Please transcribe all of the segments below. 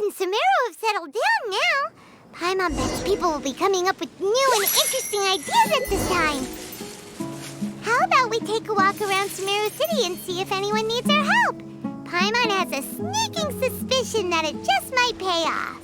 and Sumeru have settled down now. Paimon bets people will be coming up with new and interesting ideas at this time. How about we take a walk around Sumeru City and see if anyone needs our help? Paimon has a sneaking suspicion that it just might pay off.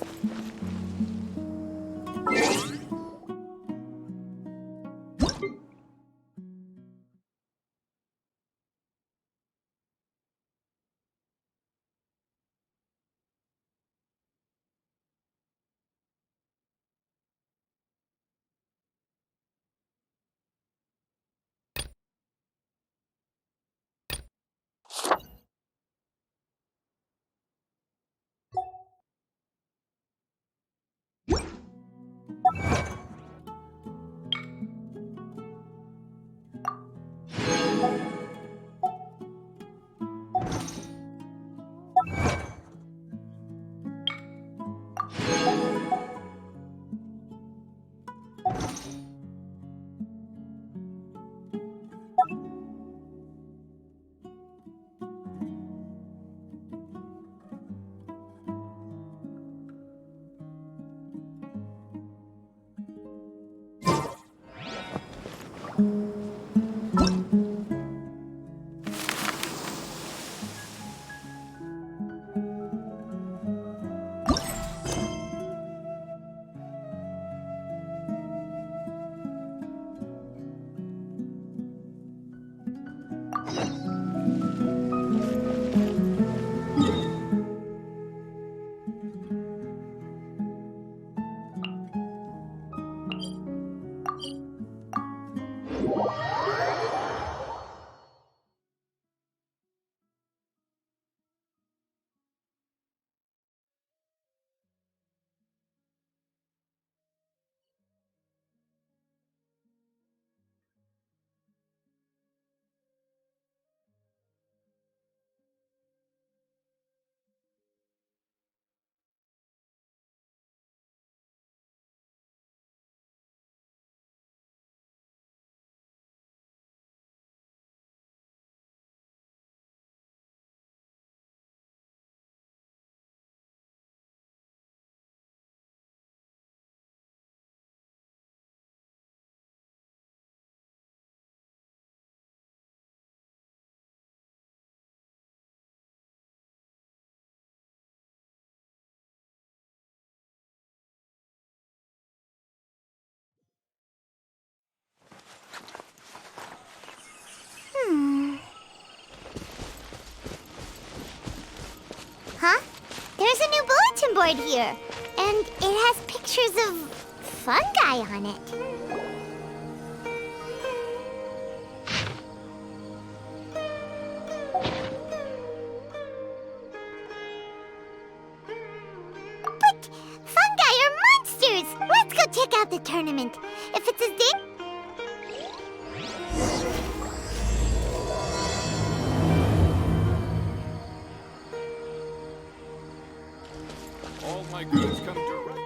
Huh? There's a new bulletin board here, and it has pictures of fungi on it. But fungi are monsters! Let's go check out the tournament. If it's as dangerous... All my goods come direct.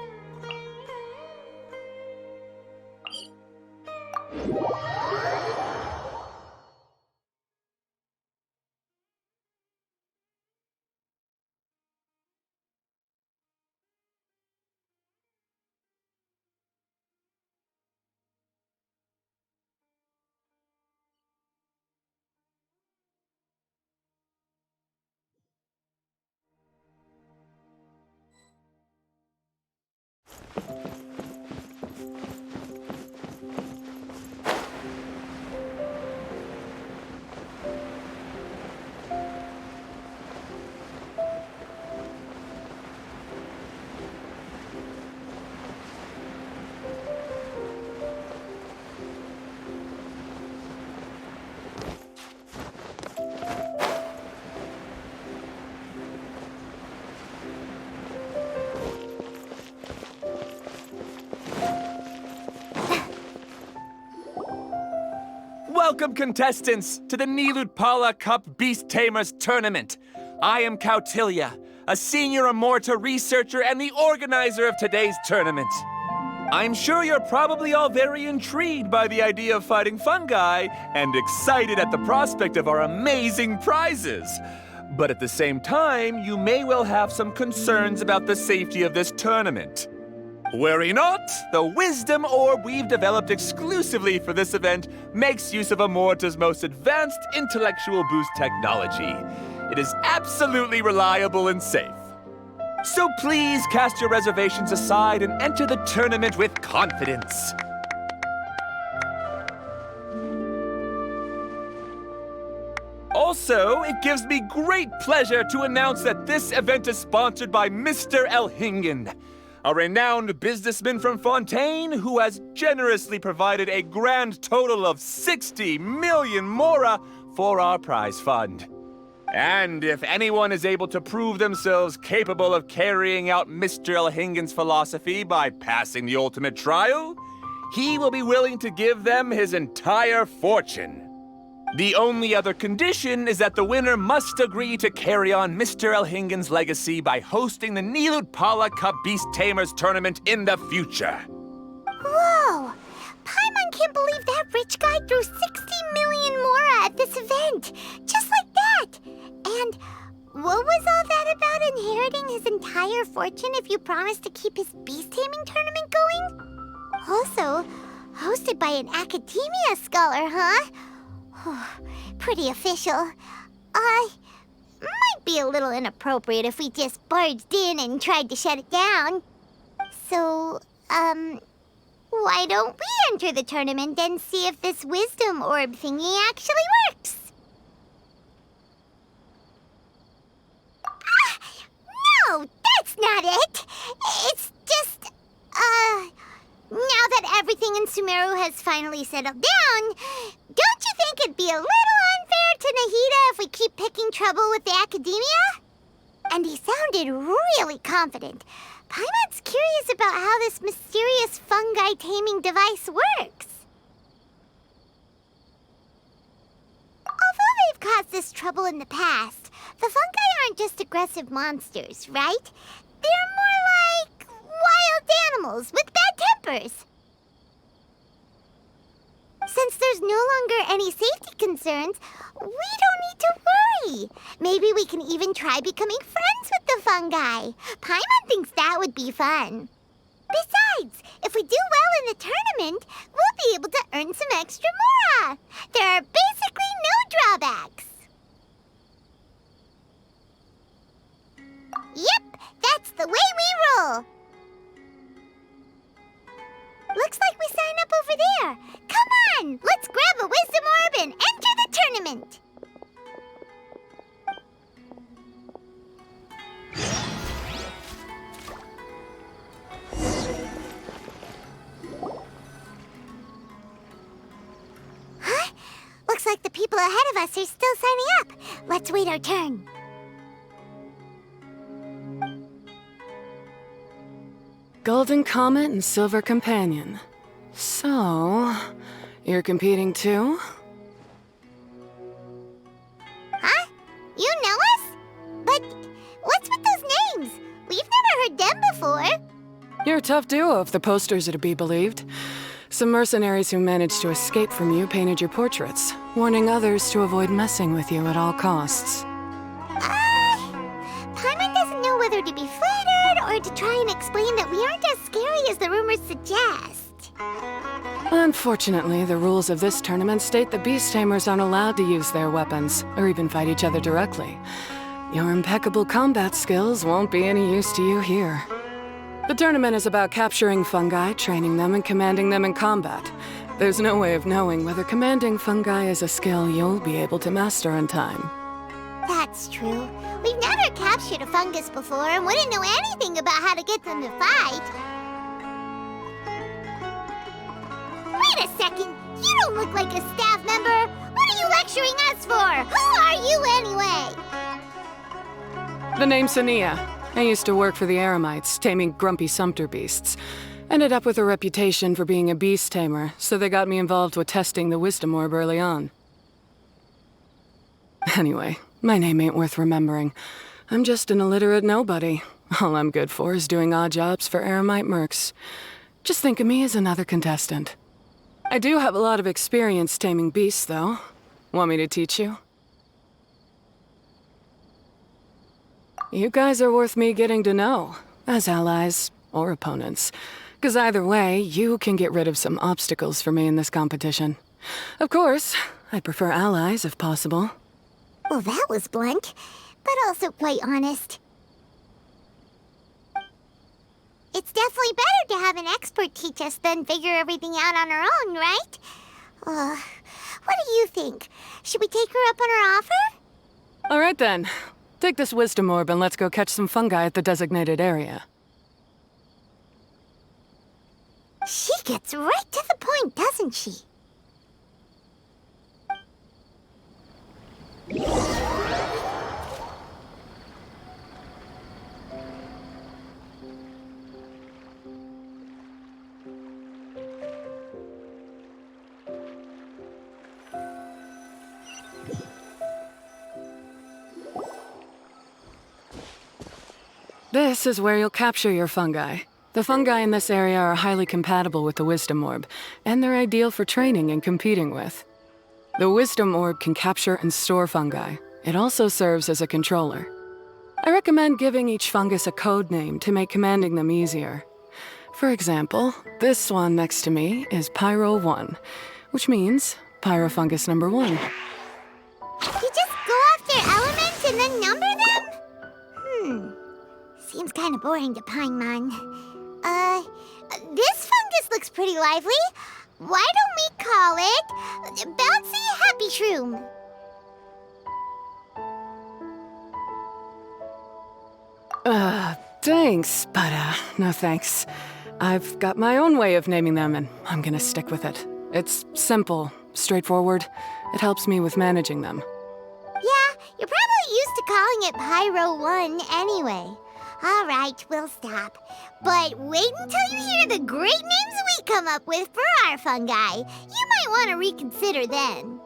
Welcome, contestants, to the Nilutpala Cup Beast Tamers Tournament. I am Kautilya, a senior Amorta researcher and the organizer of today's tournament. I'm sure you're probably all very intrigued by the idea of fighting fungi and excited at the prospect of our amazing prizes. But at the same time, you may well have some concerns about the safety of this tournament. Worry not, the wisdom orb we've developed exclusively for this event makes use of Amorta's most advanced intellectual boost technology. It is absolutely reliable and safe. So please cast your reservations aside and enter the tournament with confidence. Also, it gives me great pleasure to announce that this event is sponsored by Mr. Elhingen, a renowned businessman from Fontaine who has generously provided a grand total of 60 million mora for our prize fund. And if anyone is able to prove themselves capable of carrying out Mr. Elhingen's philosophy by passing the ultimate trial, he will be willing to give them his entire fortune. The only other condition is that the winner must agree to carry on Mr. Elhingen's legacy by hosting the Nilut Pala Cup Beast Tamers tournament in the future. Whoa! Paimon can't believe that rich guy threw 60 million mora at this event. Just like that. And what was all that about inheriting his entire fortune if you promise to keep his beast taming tournament going? Also, hosted by an academia scholar, huh? Pretty official. Might be a little inappropriate if we just barged in and tried to shut it down. So, why don't we enter the tournament and see if this wisdom orb thingy actually works? No, that's not it! It's just, now that everything in Sumeru has finally settled down, don't you think it'd be a little unfair to Nahida if we keep picking trouble with the academia? And he sounded really confident. Paimon's curious about how this mysterious fungi taming device works. Although they've caused this trouble in the past, the fungi aren't just aggressive monsters, right? They're more like wild animals with bad tempers. Since there's no longer any safety concerns, we don't need to worry. Maybe we can even try becoming friends with the fungi. Paimon thinks that would be fun. Besides, if we do well in the tournament, we'll be able to earn some extra mora. There are basically no drawbacks. Yep, that's the way we roll. Looks like we sign up over there. Come on, let's grab a wisdom orb and enter the tournament. Huh? Looks like the people ahead of us are still signing up. Let's wait our turn. Golden Comet and Silver Companion. So, you're competing too? Huh? You know us? But what's with those names? We've never heard them before. You're a tough duo if the posters are to be believed. Some mercenaries who managed to escape from you painted your portraits, warning others to avoid messing with you at all costs. Paimon doesn't know whether to be flattered or to try and explain that we aren't as scary as the rumors suggest. Unfortunately, the rules of this tournament state the Beast Tamers aren't allowed to use their weapons, or even fight each other directly. Your impeccable combat skills won't be any use to you here. The tournament is about capturing fungi, training them, and commanding them in combat. There's no way of knowing whether commanding fungi is a skill you'll be able to master in time. That's true. We've never captured a fungus before and wouldn't know anything about how to get them to fight. Wait a second! You don't look like a staff member! What are you lecturing us for? Who are you anyway? The name's Sania. I used to work for the Eremites, taming grumpy sumpter beasts. Ended up with a reputation for being a beast tamer, so they got me involved with testing the wisdom orb early on. Anyway, my name ain't worth remembering. I'm just an illiterate nobody. All I'm good for is doing odd jobs for Eremite mercs. Just think of me as another contestant. I do have a lot of experience taming beasts, though. Want me to teach you? You guys are worth me getting to know, as allies or opponents. 'Cause either way, you can get rid of some obstacles for me in this competition. Of course, I'd prefer allies if possible. Well, that was blunt, but also quite honest. It's definitely better to have an expert teach us than figure everything out on our own, right? What do you think? Should we take her up on her offer? All right then. Take this wisdom orb and let's go catch some fungi at the designated area. She gets right to the point, doesn't she? This is where you'll capture your fungi. The fungi in this area are highly compatible with the wisdom orb, and they're ideal for training and competing with. The wisdom orb can capture and store fungi. It also serves as a controller. I recommend giving each fungus a code name to make commanding them easier. For example, this one next to me is Pyro 1, which means Pyrofungus number 1. You just go after elements and then number them? Seems kind of boring to Paimon. This fungus looks pretty lively. Why don't we call it Bouncy Happy Shroom? Thanks, but no thanks. I've got my own way of naming them, and I'm gonna stick with it. It's simple, straightforward. It helps me with managing them. Yeah, you're probably used to calling it Pyro 1 anyway. All right, we'll stop. But wait until you hear the great names we come up with for our fungi. You might want to reconsider then.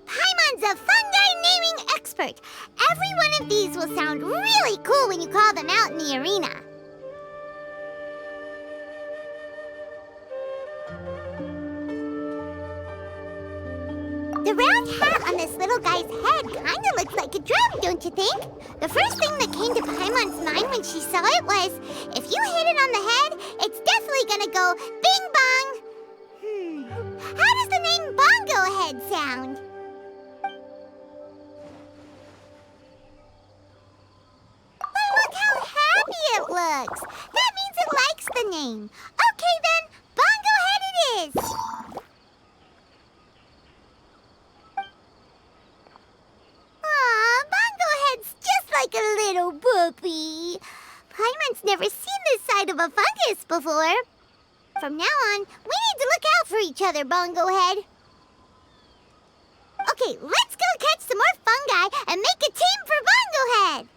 Paimon's a fungi naming expert. Every one of these will sound really cool when you call them out in the arena. The round hat on this little guy's head kinda looks like a drum, don't you think? The first thing that came to Paimon's mind when she saw it was, if you hit it on the head, it's definitely gonna go bing bong. How does the name Bongo Head sound? But look how happy looks. That means it likes the name. Okay then, Bongo Head it is. Aw, Bongo Head's just like a little puppy. Paimon's never seen this side of a fungus before. From now on, we need to look out for each other, Bongo Head. Okay, let's go catch some more fungi and make a team for Bongo Head.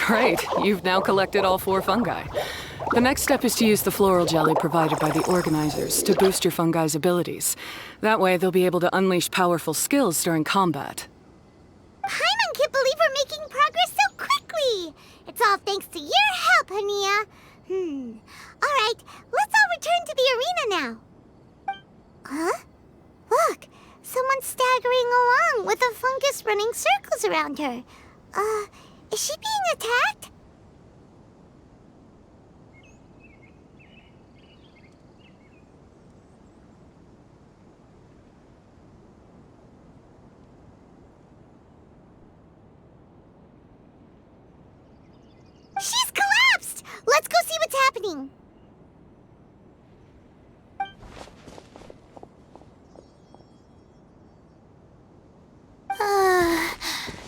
Great, you've now collected all 4 fungi. The next step is to use the floral jelly provided by the organizers to boost your fungi's abilities. That way, they'll be able to unleash powerful skills during combat. Paimon can't believe we're making progress so quickly. It's all thanks to your help, Hania. All right, let's all return to the arena now. Huh? Look, someone's staggering along with a fungus running circles around her. Is she being attacked? She's collapsed! Let's go see what's happening.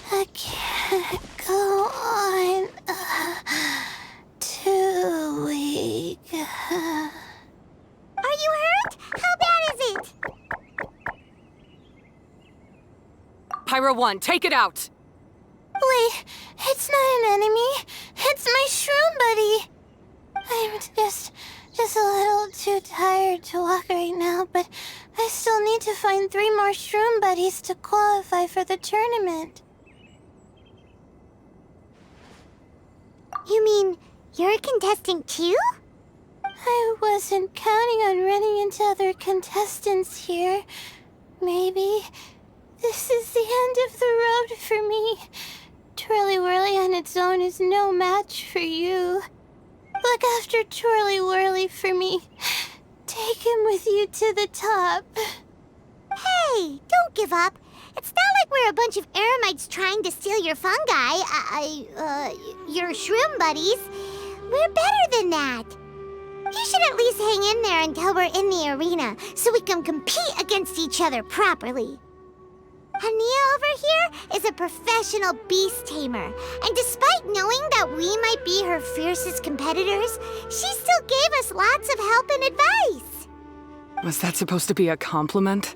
I can't go on. Too weak. Are you hurt? How bad is it? Pyro 1, take it out! Wait, it's not an enemy. It's my shroom buddy. I'm just a little too tired to walk right now, but I still need to find 3 more shroom buddies to qualify for the tournament. You mean you're a contestant too? I wasn't counting on running into other contestants here. Maybe this is the end of the road for me. Twirly Whirly on its own is no match for you. Look after Twirly Whirly for me. Take him with you to the top. Hey, don't give up. It's not like we're a bunch of eremites trying to steal your fungi. Your shroom buddies. We're better than that. You should at least hang in there until we're in the arena, so we can compete against each other properly. Hania over here is a professional beast tamer, and despite knowing that we might be her fiercest competitors, she still gave us lots of help and advice. Was that supposed to be a compliment?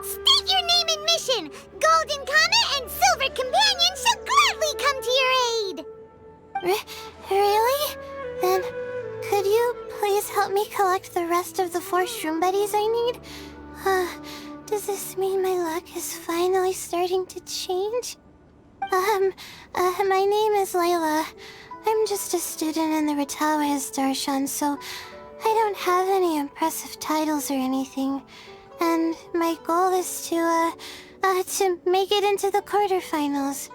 State your name and mission! Golden Comet and Silver Companion shall gladly come to your aid! Really? Then, could you please help me collect the rest of the 4 shroom buddies I need? Does this mean my luck is finally starting to change? My name is Layla. I'm just a student in the Retawa's Darshan, so I don't have any impressive titles or anything. And my goal is to make it into the quarterfinals.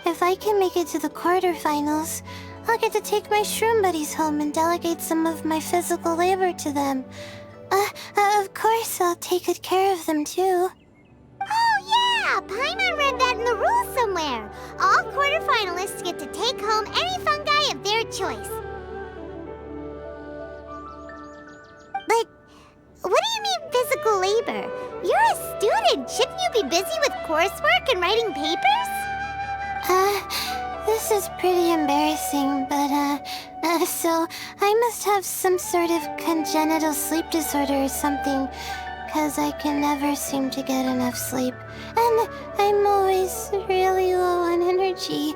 If I can make it to the quarterfinals, I'll get to take my shroom buddies home and delegate some of my physical labor to them. Of course, I'll take good care of them too. Oh yeah! Paimon read that in the rules somewhere. All quarterfinalists get to take home any fungi of their choice. But what do you mean physical labor? You're a student. Shouldn't you be busy with coursework and writing papers? This is pretty embarrassing, but, so I must have some sort of congenital sleep disorder or something, 'cause I can never seem to get enough sleep, and I'm always really low on energy.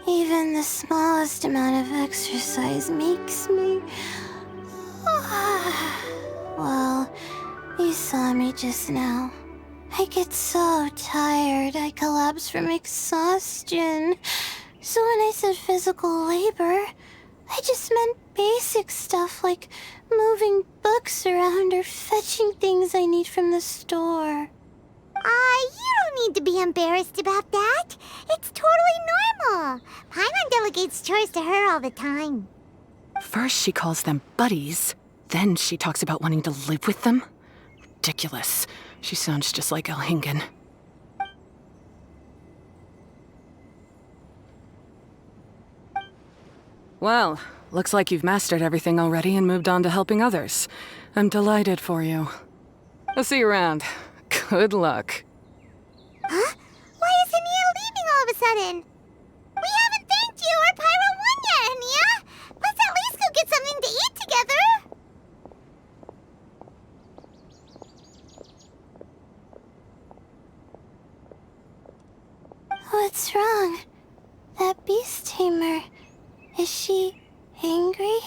Even the smallest amount of exercise makes me... Well, you saw me just now. I get so tired, I collapse from exhaustion. So when I said physical labor, I just meant basic stuff like moving books around or fetching things I need from the store. You don't need to be embarrassed about that. It's totally normal. Paimon delegates chores to her all the time. First she calls them buddies, then she talks about wanting to live with them. Ridiculous. She sounds just like Elhingen. Well, looks like you've mastered everything already and moved on to helping others. I'm delighted for you. I'll see you around. Good luck. Huh? Why is Ania leaving all of a sudden? We haven't thanked you or Pyro won yet, Ania! Let's at least go get something to eat together! What's wrong? That beast tamer... Is she angry?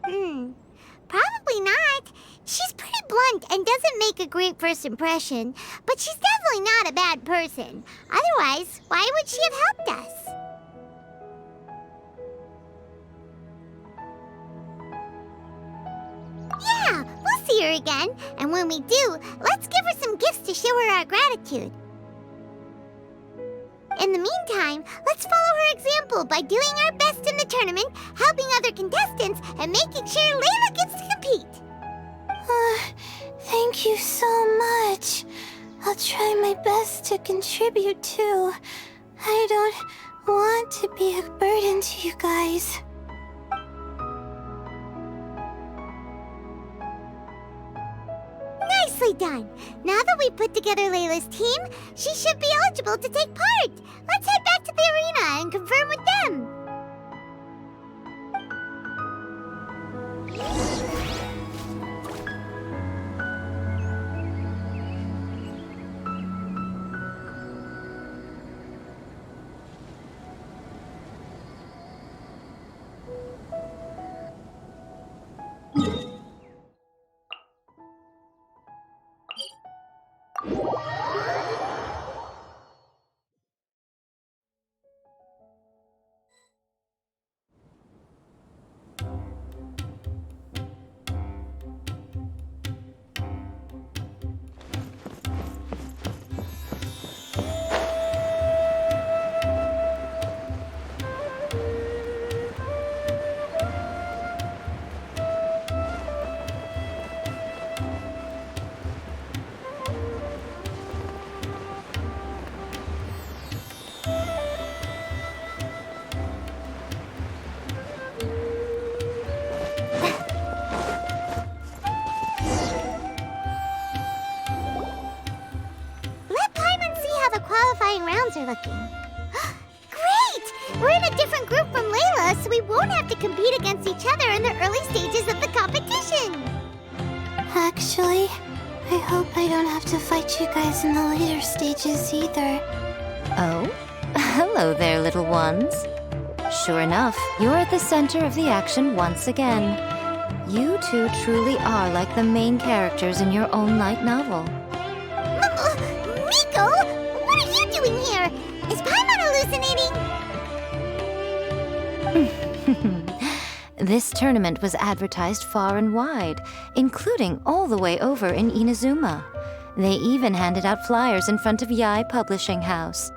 Probably not. She's pretty blunt and doesn't make a great first impression, but she's definitely not a bad person. Otherwise, why would she have helped us? Yeah, we'll see her again, and when we do, let's give her some gifts to show her our gratitude. In the meantime, let's follow her example by doing our best in the tournament, helping other contestants, and making sure Layla gets to compete. Thank you so much. I'll try my best to contribute too. I don't want to be a burden to you guys. Nicely done! Now that we've put together Layla's team, she should be eligible to take part! Let's head back to the arena and confirm with them! Rounds are looking. Great! We're in a different group from Layla, so we won't have to compete against each other in the early stages of the competition. Actually, I hope I don't have to fight you guys in the later stages either. Oh? Hello there, little ones. Sure enough, you're at the center of the action once again. You two truly are like the main characters in your own light novel. Miko! What are you doing here? Is Paimon hallucinating? This tournament was advertised far and wide, including all the way over in Inazuma. They even handed out flyers in front of Yai Publishing House.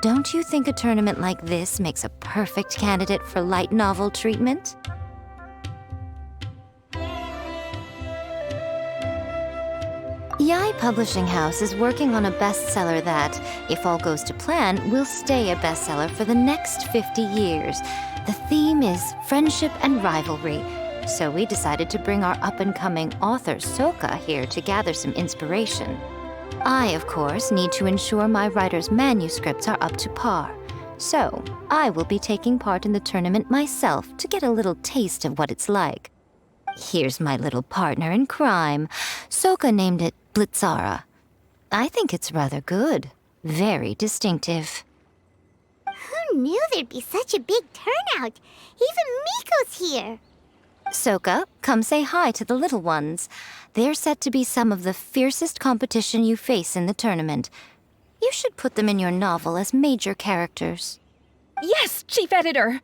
Don't you think a tournament like this makes a perfect candidate for light novel treatment? Yai Publishing House is working on a bestseller that, if all goes to plan, will stay a bestseller for the next 50 years. The theme is friendship and rivalry, so we decided to bring our up-and-coming author Soka here to gather some inspiration. I, of course, need to ensure my writer's manuscripts are up to par. So, I will be taking part in the tournament myself to get a little taste of what it's like. Here's my little partner in crime. Soka named it Blitzara. I think it's rather good. Very distinctive. Who knew there'd be such a big turnout? Even Miko's here. Soka, come say hi to the little ones. They're set to be some of the fiercest competition you face in the tournament. You should put them in your novel as major characters. Yes, Chief Editor!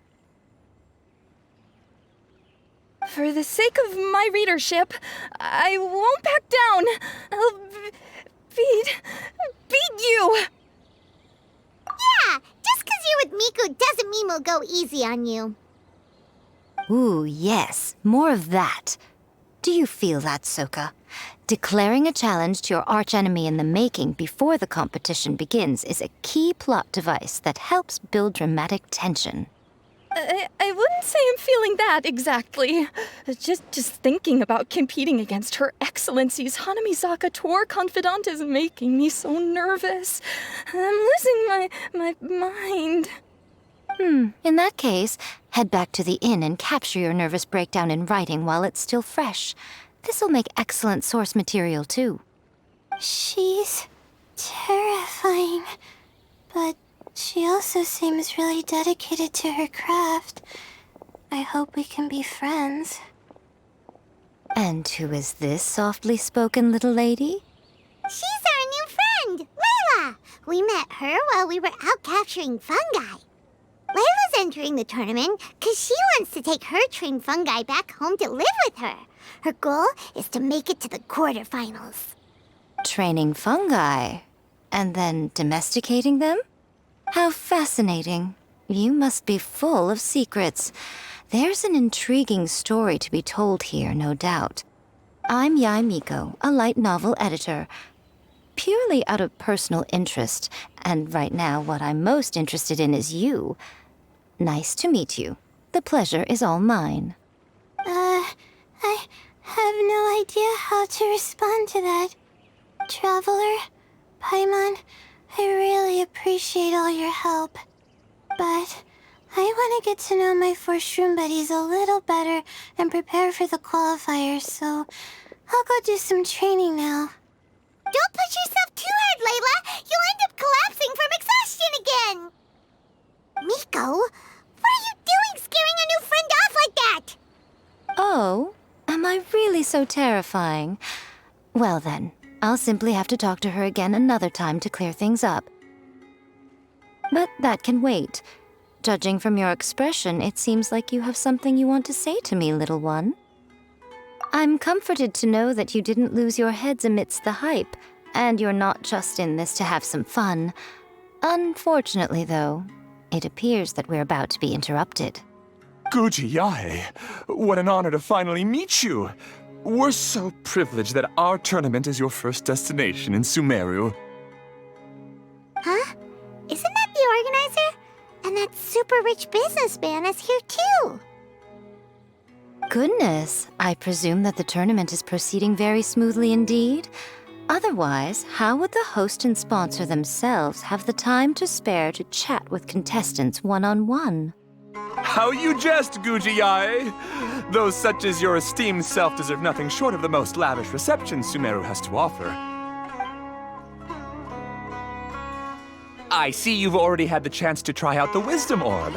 For the sake of my readership, I won't back down. I'll beat you! Yeah, just 'cause you're with Miko doesn't mean we'll go easy on you. Ooh, yes, more of that. Do you feel that, Soka? Declaring a challenge to your archenemy in the making before the competition begins is a key plot device that helps build dramatic tension. I wouldn't say I'm feeling that exactly. Just thinking about competing against Her Excellency's Hanamizaka tour confidant is making me so nervous. I'm losing my mind. In that case, head back to the inn and capture your nervous breakdown in writing while it's still fresh. This'll make excellent source material, too. She's terrifying, but she also seems really dedicated to her craft. I hope we can be friends. And who is this softly spoken little lady? She's our new friend, Layla! We met her while we were out capturing fungi. Layla's entering the tournament because she wants to take her trained fungi back home to live with her. Her goal is to make it to the quarterfinals. Training fungi, and then domesticating them? How fascinating. You must be full of secrets. There's an intriguing story to be told here, no doubt. I'm Yai Miko, a light novel editor. Purely out of personal interest, and right now what I'm most interested in is you. Nice to meet you. The pleasure is all mine. I have no idea how to respond to that. Traveler, Paimon, I really appreciate all your help. But I want to get to know my 4 shroom buddies a little better and prepare for the qualifiers, so I'll go do some training now. Don't push yourself too hard, Layla! You'll end up collapsing from exhaustion again! Miko, what are you doing scaring a new friend off like that? Oh, am I really so terrifying? Well then, I'll simply have to talk to her again another time to clear things up. But that can wait. Judging from your expression, it seems like you have something you want to say to me, little one. I'm comforted to know that you didn't lose your heads amidst the hype, and you're not just in this to have some fun. Unfortunately, though, it appears that we're about to be interrupted. Guji Yae, what an honor to finally meet you. We're so privileged that our tournament is your first destination in Sumeru. Huh? Isn't that the organizer? And that super rich businessman is here too. Goodness, I presume that the tournament is proceeding very smoothly indeed. Otherwise, how would the host and sponsor themselves have the time to spare to chat with contestants one-on-one? How you jest, Guji Yae! Those such as your esteemed self deserve nothing short of the most lavish reception Sumeru has to offer. I see you've already had the chance to try out the Wisdom Orb.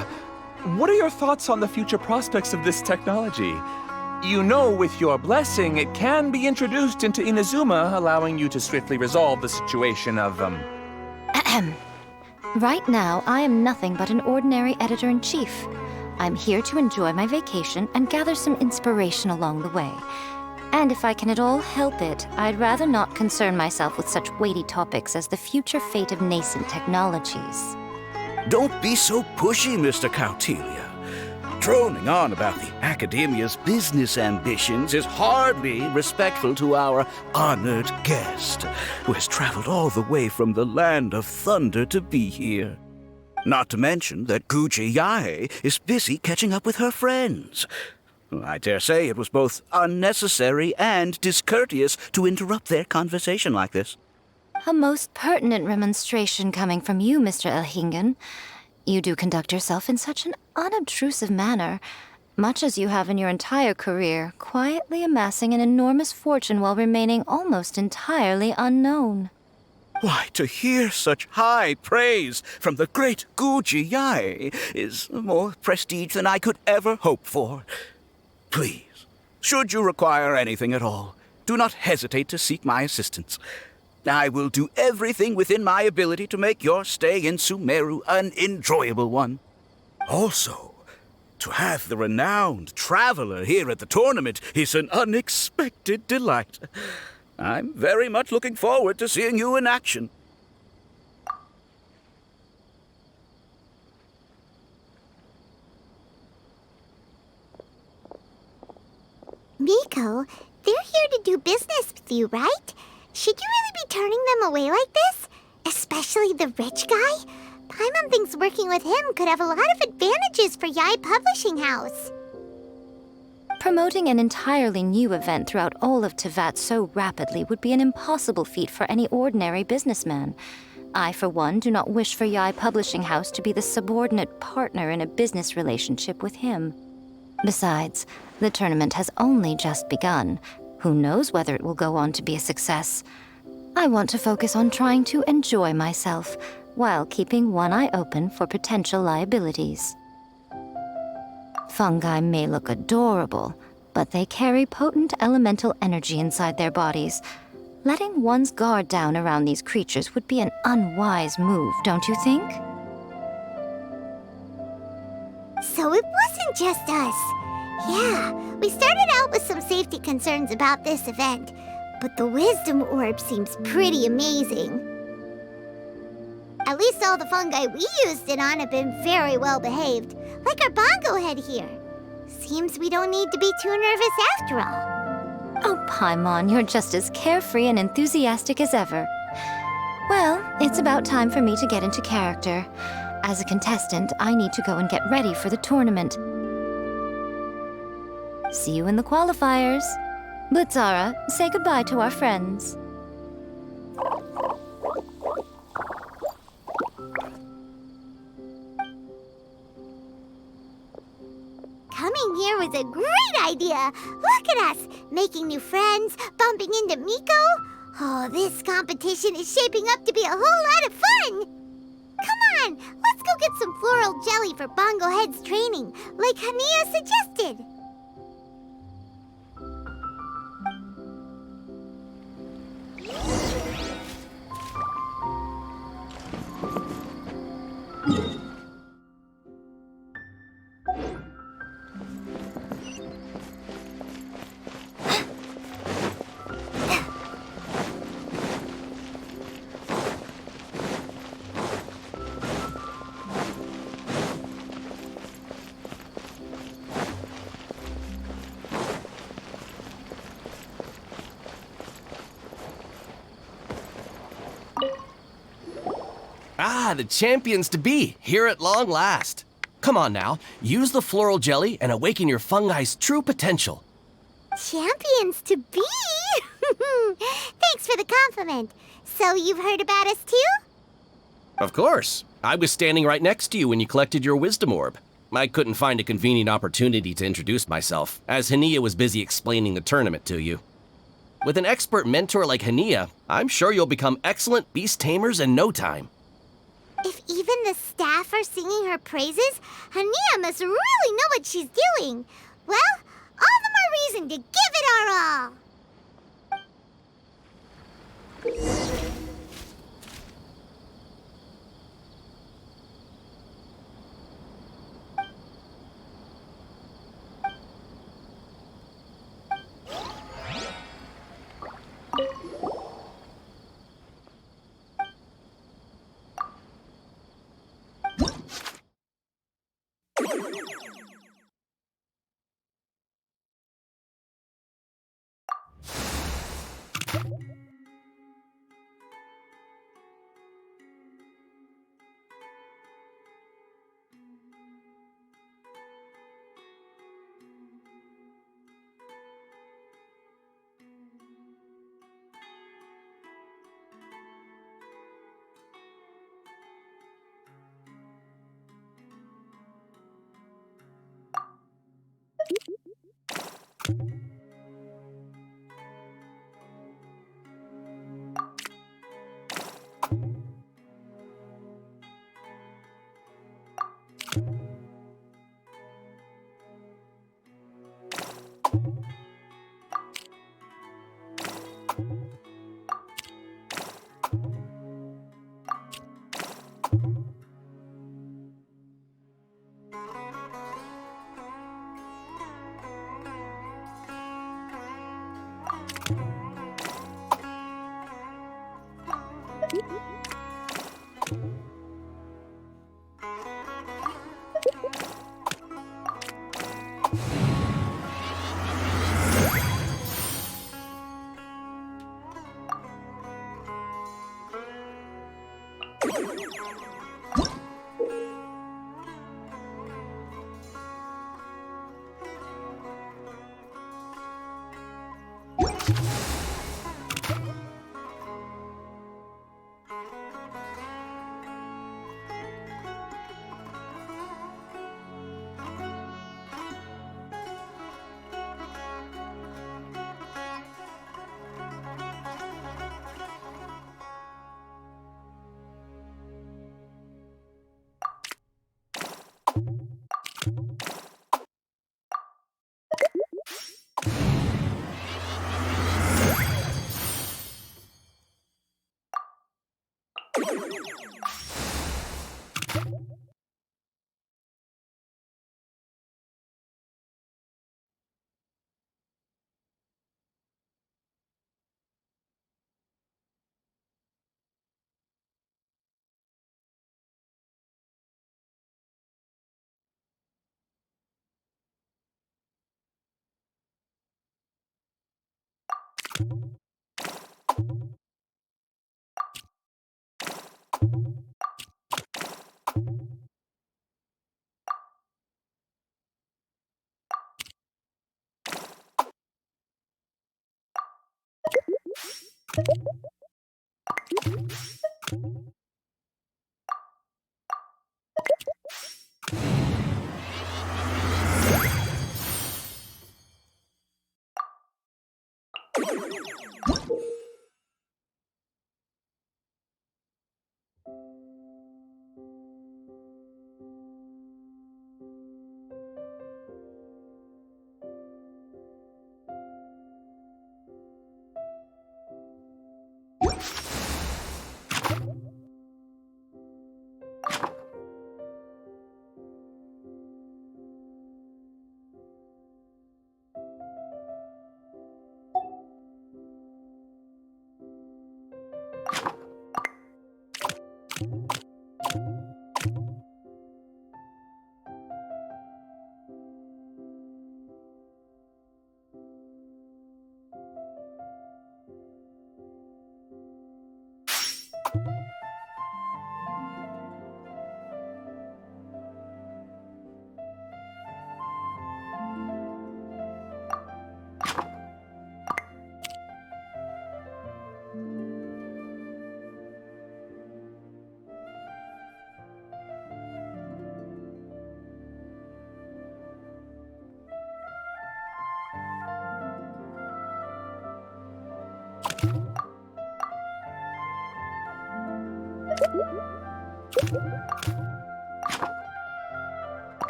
What are your thoughts on the future prospects of this technology? You know, with your blessing, it can be introduced into Inazuma, allowing you to swiftly resolve the situation of, Right now, I am nothing but an ordinary editor-in-chief. I'm here to enjoy my vacation and gather some inspiration along the way. And if I can at all help it, I'd rather not concern myself with such weighty topics as the future fate of nascent technologies. Don't be so pushy, Mr. Cautelia. Droning on about the Academia's business ambitions is hardly respectful to our honored guest, who has traveled all the way from the land of thunder to be here. Not to mention that Guji Yae is busy catching up with her friends. I dare say it was both unnecessary and discourteous to interrupt their conversation like this. A most pertinent remonstration coming from you, Mr. Elhingen. You do conduct yourself in such an unobtrusive manner, much as you have in your entire career, quietly amassing an enormous fortune while remaining almost entirely unknown. Why, to hear such high praise from the great Guji Yae is more prestige than I could ever hope for. Please, should you require anything at all, do not hesitate to seek my assistance. I will do everything within my ability to make your stay in Sumeru an enjoyable one. Also, to have the renowned traveler here at the tournament is an unexpected delight. I'm very much looking forward to seeing you in action. Miko, they're here to do business with you, right? Should you really be turning them away like this? Especially the rich guy? Paimon thinks working with him could have a lot of advantages for Yae Publishing House. Promoting an entirely new event throughout all of Teyvat so rapidly would be an impossible feat for any ordinary businessman. I, for one, do not wish for Yae Publishing House to be the subordinate partner in a business relationship with him. Besides, the tournament has only just begun. Who knows whether it will go on to be a success? I want to focus on trying to enjoy myself, while keeping one eye open for potential liabilities. Fungi may look adorable, but they carry potent elemental energy inside their bodies. Letting one's guard down around these creatures would be an unwise move, don't you think? So it wasn't just us. Yeah, we started out with some safety concerns about this event, but the wisdom orb seems pretty amazing. At least all the fungi we used it on have been very well behaved, like our bongo head here. Seems we don't need to be too nervous after all. Oh, Paimon, you're just as carefree and enthusiastic as ever. Well, it's about time for me to get into character. As a contestant, I need to go and get ready for the tournament. See you in the qualifiers. Blitzara, say goodbye to our friends. Coming here was a great idea. Look at us, making new friends, bumping into Miko. Oh, this competition is shaping up to be a whole lot of fun. Come on, let's go get some floral jelly for Bongo Head's training, like Hania suggested. Ah, the champions to be, here at long last. Come on now, use the floral jelly and awaken your fungi's true potential. Champions to be? Thanks for the compliment. So you've heard about us too? Of course. I was standing right next to you when you collected your wisdom orb. I couldn't find a convenient opportunity to introduce myself, as Hania was busy explaining the tournament to you. With an expert mentor like Hania, I'm sure you'll become excellent beast tamers in no time. If even the staff are singing her praises, Hania must really know what she's doing. Well, all the more reason to give it our all.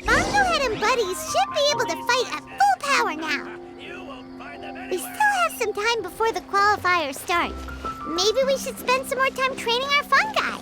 Banjo Head and Buddies should be able to fight at full power now. We still have some time before the qualifiers start. Maybe we should spend some more time training our fun guy.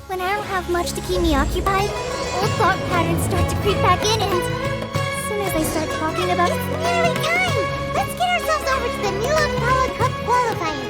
When I don't have much to keep me occupied, old thought patterns start to creep back in, and as soon as I start talking about it's nearly time! Let's get ourselves over to the Nila Pala Cup qualifiers!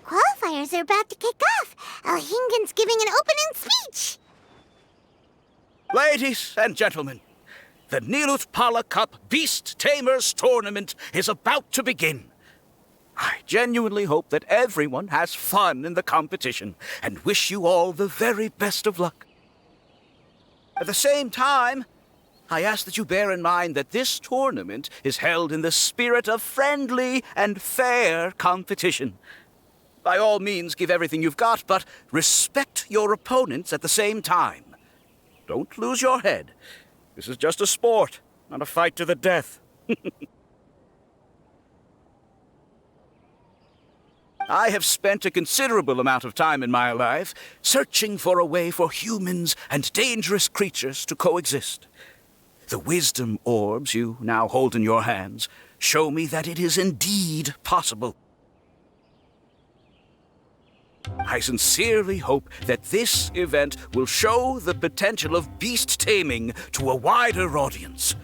Qualifiers are about to kick off. Alhingen's giving an opening speech. Ladies and gentlemen, the Nilut Pala Cup Beast Tamers Tournament is about to begin. I genuinely hope that everyone has fun in the competition and wish you all the very best of luck. At the same time, I ask that you bear in mind that this tournament is held in the spirit of friendly and fair competition. By all means, give everything you've got, but respect your opponents at the same time. Don't lose your head. This is just a sport, not a fight to the death. I have spent a considerable amount of time in my life searching for a way for humans and dangerous creatures to coexist. The wisdom orbs you now hold in your hands show me that it is indeed possible. I sincerely hope that this event will show the potential of beast taming to a wider audience.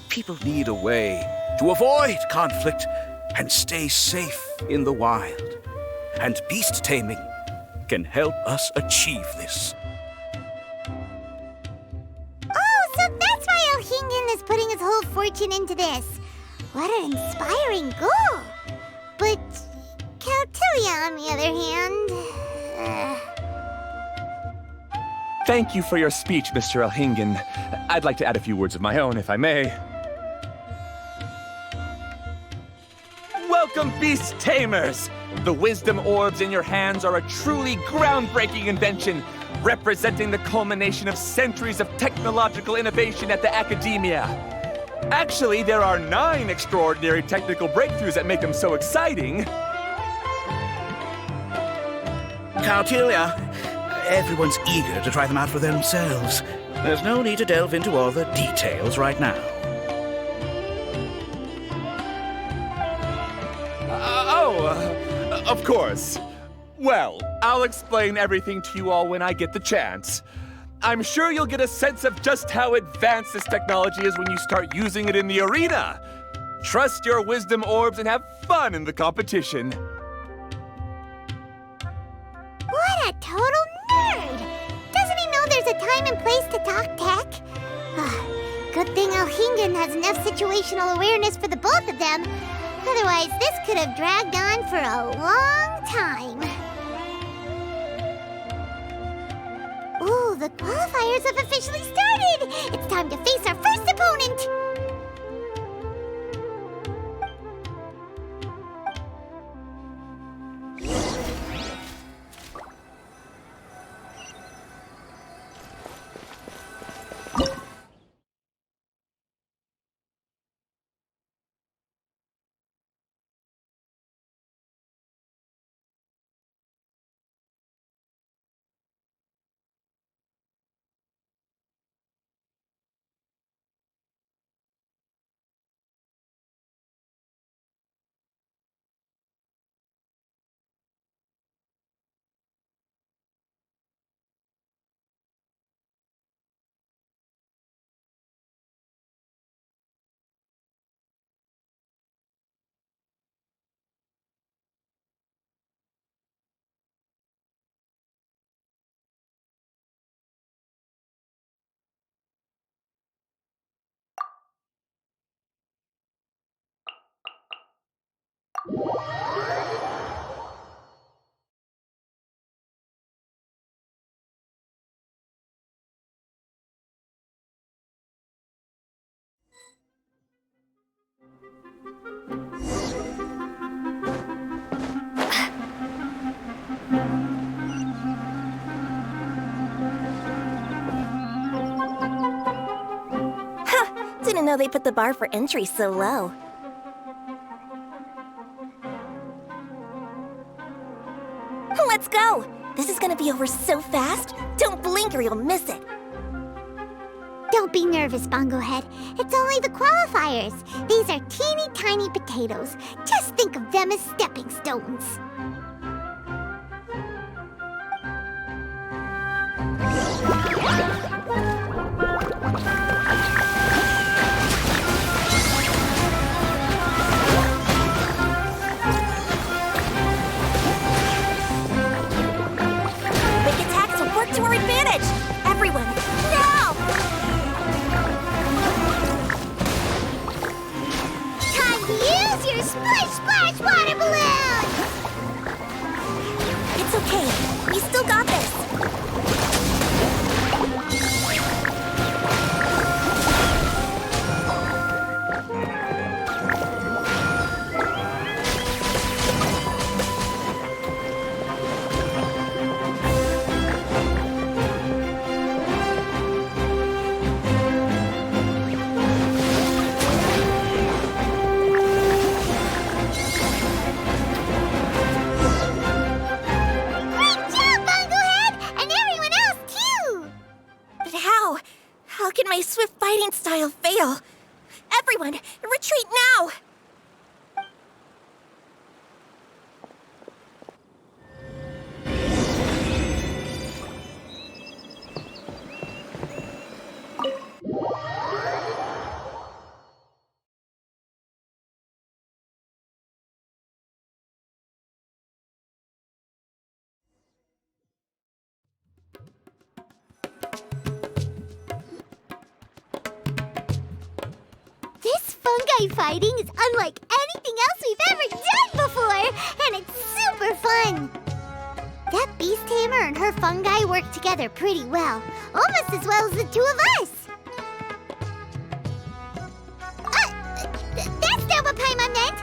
People need a way to avoid conflict and stay safe in the wild. And beast taming can help us achieve this. Oh, so that's why Alhingen is putting his whole fortune into this. What an inspiring goal. But Caltilia, on the other hand... Thank you for your speech, Mr. Alhingen. I'd like to add a few words of my own, if I may. Welcome, Beast Tamers! The wisdom orbs in your hands are a truly groundbreaking invention, representing the culmination of centuries of technological innovation at the academia. Actually, there are 9 extraordinary technical breakthroughs that make them so exciting. Caltilia, everyone's eager to try them out for themselves. There's no need to delve into all the details right now. Of course. Well, I'll explain everything to you all when I get the chance. I'm sure you'll get a sense of just how advanced this technology is when you start using it in the arena. Trust your wisdom orbs and have fun in the competition. What a total nerd! Doesn't he know there's a time and place to talk tech? Good thing Alhingen has enough situational awareness for the both of them. Otherwise, this could have dragged on for a long time. Ooh, the qualifiers have officially started! It's time to face our first opponent! Didn't know they put the bar for entry so low. Let's go! This is gonna be over so fast. Don't blink or you'll miss it. Don't be nervous, Bongohead. It's only the qualifiers. These are teeny tiny potatoes. Just think of them as stepping stones. Quick attacks will work to our advantage! Everyone, now! Time to use your splish splash water balloon! It's okay. We still got this. Great job, Bongohead! And everyone else, too! But how? How can my swift fighting style fail? Everyone, retreat now! This fungi fighting is unlike anything else we've ever done before, and it's super fun. That beast tamer and her fungi work together pretty well, almost as well as the two of us. That's not what Paimon meant.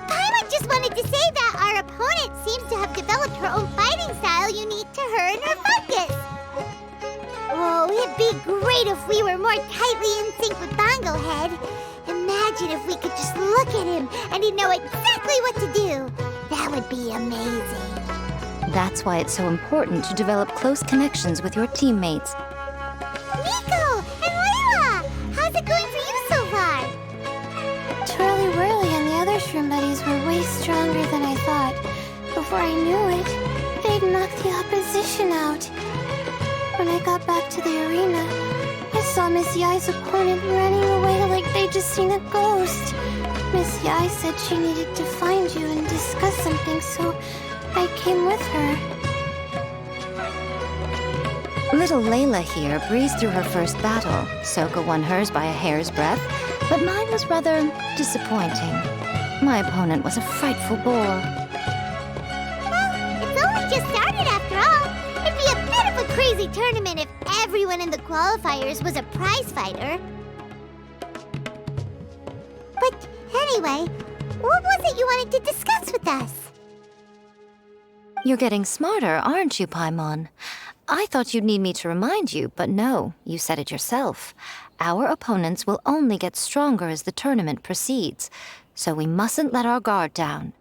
Paimon just wanted to say that our opponent seems to have developed her own fighting style unique to her and her fungus. Oh, it'd be great if we were more tightly in sync with Bongohead. Imagine if we could just look at him and he'd know exactly what to do. That would be amazing. That's why it's so important to develop close connections with your teammates. Nico and Layla, how's it going for you so far? Twirly Whirly and the other shroom buddies were way stronger than I thought. Before I knew it, they'd knocked the opposition out. When I got back to the arena, I saw Miss Yai's opponent running away like they'd just seen a ghost. Miss Yai said she needed to find you and discuss something, so I came with her. Little Layla here breezed through her first battle. Soka won hers by a hair's breadth, but mine was rather disappointing. My opponent was a frightful bore. Well, it's only just started after all. It'd be a bit of a crazy tournament if everyone in the qualifiers was a prize fighter. But anyway, what was it you wanted to discuss with us? You're getting smarter, aren't you, Paimon? I thought you'd need me to remind you, but no, you said it yourself. Our opponents will only get stronger as the tournament proceeds, so we mustn't let our guard down.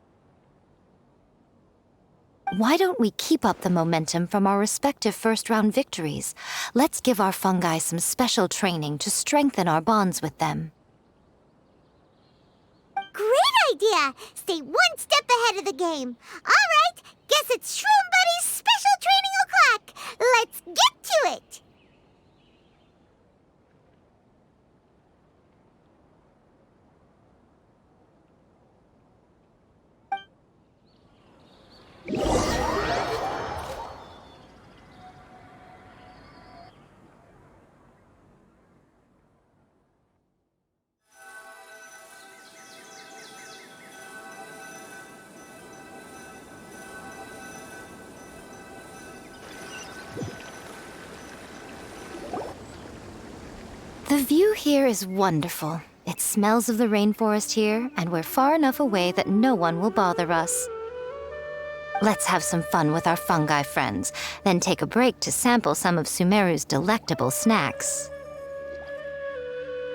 Why don't we keep up the momentum from our respective first-round victories? Let's give our fungi some special training to strengthen our bonds with them. Great idea! Stay one step ahead of the game. All right, guess it's Shroom Buddy's special training o'clock. Let's get to it! The view here is wonderful. It smells of the rainforest here, and we're far enough away that no one will bother us. Let's have some fun with our fungi friends, then take a break to sample some of Sumeru's delectable snacks.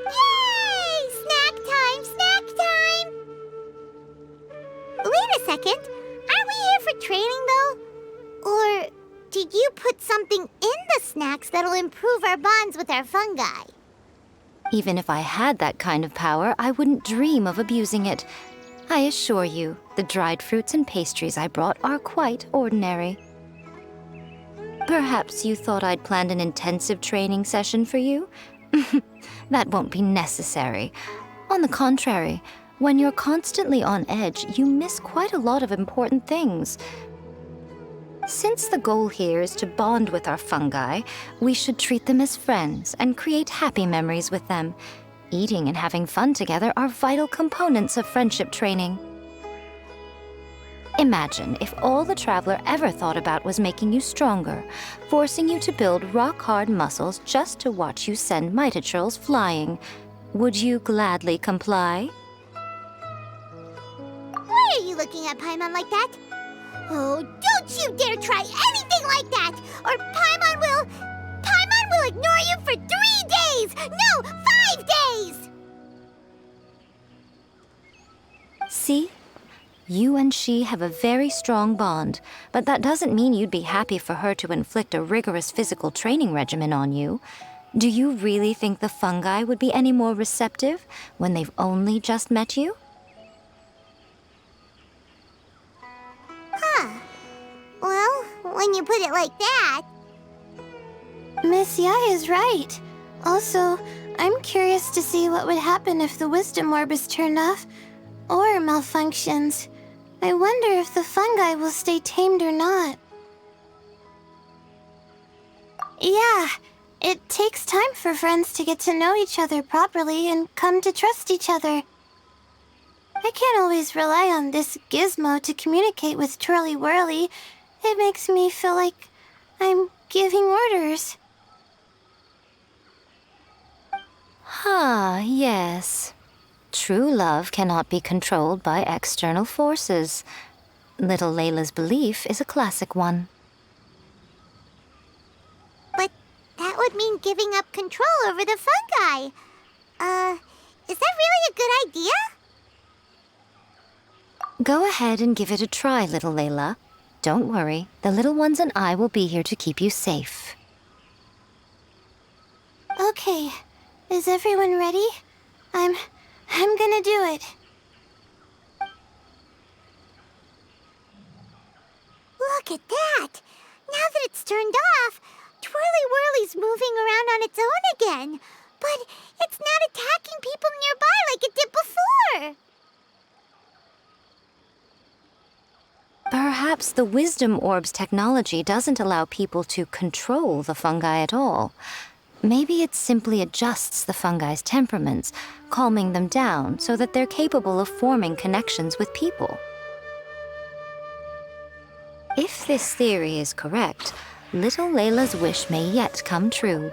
Yay! training, though? Or did you put something in the snacks that'll improve our bonds with our fungi? Even if I had that kind of power, I wouldn't dream of abusing it. I assure you, the dried fruits and pastries I brought are quite ordinary. Perhaps you thought I'd planned an intensive training session for you? That won't be necessary. On the contrary, when you're constantly on edge, you miss quite a lot of important things. Since the goal here is to bond with our fungi, we should treat them as friends and create happy memories with them. Eating and having fun together are vital components of friendship training. Imagine if all the Traveler ever thought about was making you stronger, forcing you to build rock-hard muscles just to watch you send mitochurls flying. Would you gladly comply? Why are you looking at Paimon like that? Oh, don't you dare try anything like that! Or Paimon will ignore you for 3 days! No, 5 days! See? You and she have a very strong bond, but that doesn't mean you'd be happy for her to inflict a rigorous physical training regimen on you. Do you really think the fungi would be any more receptive when they've only just met you? Well, when you put it like that... Miss Yai is right. Also, I'm curious to see what would happen if the wisdom orb is turned off or malfunctions. I wonder if the fungi will stay tamed or not. Yeah, it takes time for friends to get to know each other properly and come to trust each other. I can't always rely on this gizmo to communicate with Twirly Whirly. It makes me feel like I'm giving orders. Ah, yes. True love cannot be controlled by external forces. Little Layla's belief is a classic one. But that would mean giving up control over the fungi. Is that really a good idea? Go ahead and give it a try, little Layla. Don't worry, the little ones and I will be here to keep you safe. Okay, is everyone ready? I'm gonna do it. Look at that! Now that it's turned off, Twirly Whirly's moving around on its own again. But it's not attacking people nearby like it did before. Perhaps the Wisdom Orb's technology doesn't allow people to control the fungi at all. Maybe it simply adjusts the fungi's temperaments, calming them down so that they're capable of forming connections with people. If this theory is correct, little Layla's wish may yet come true.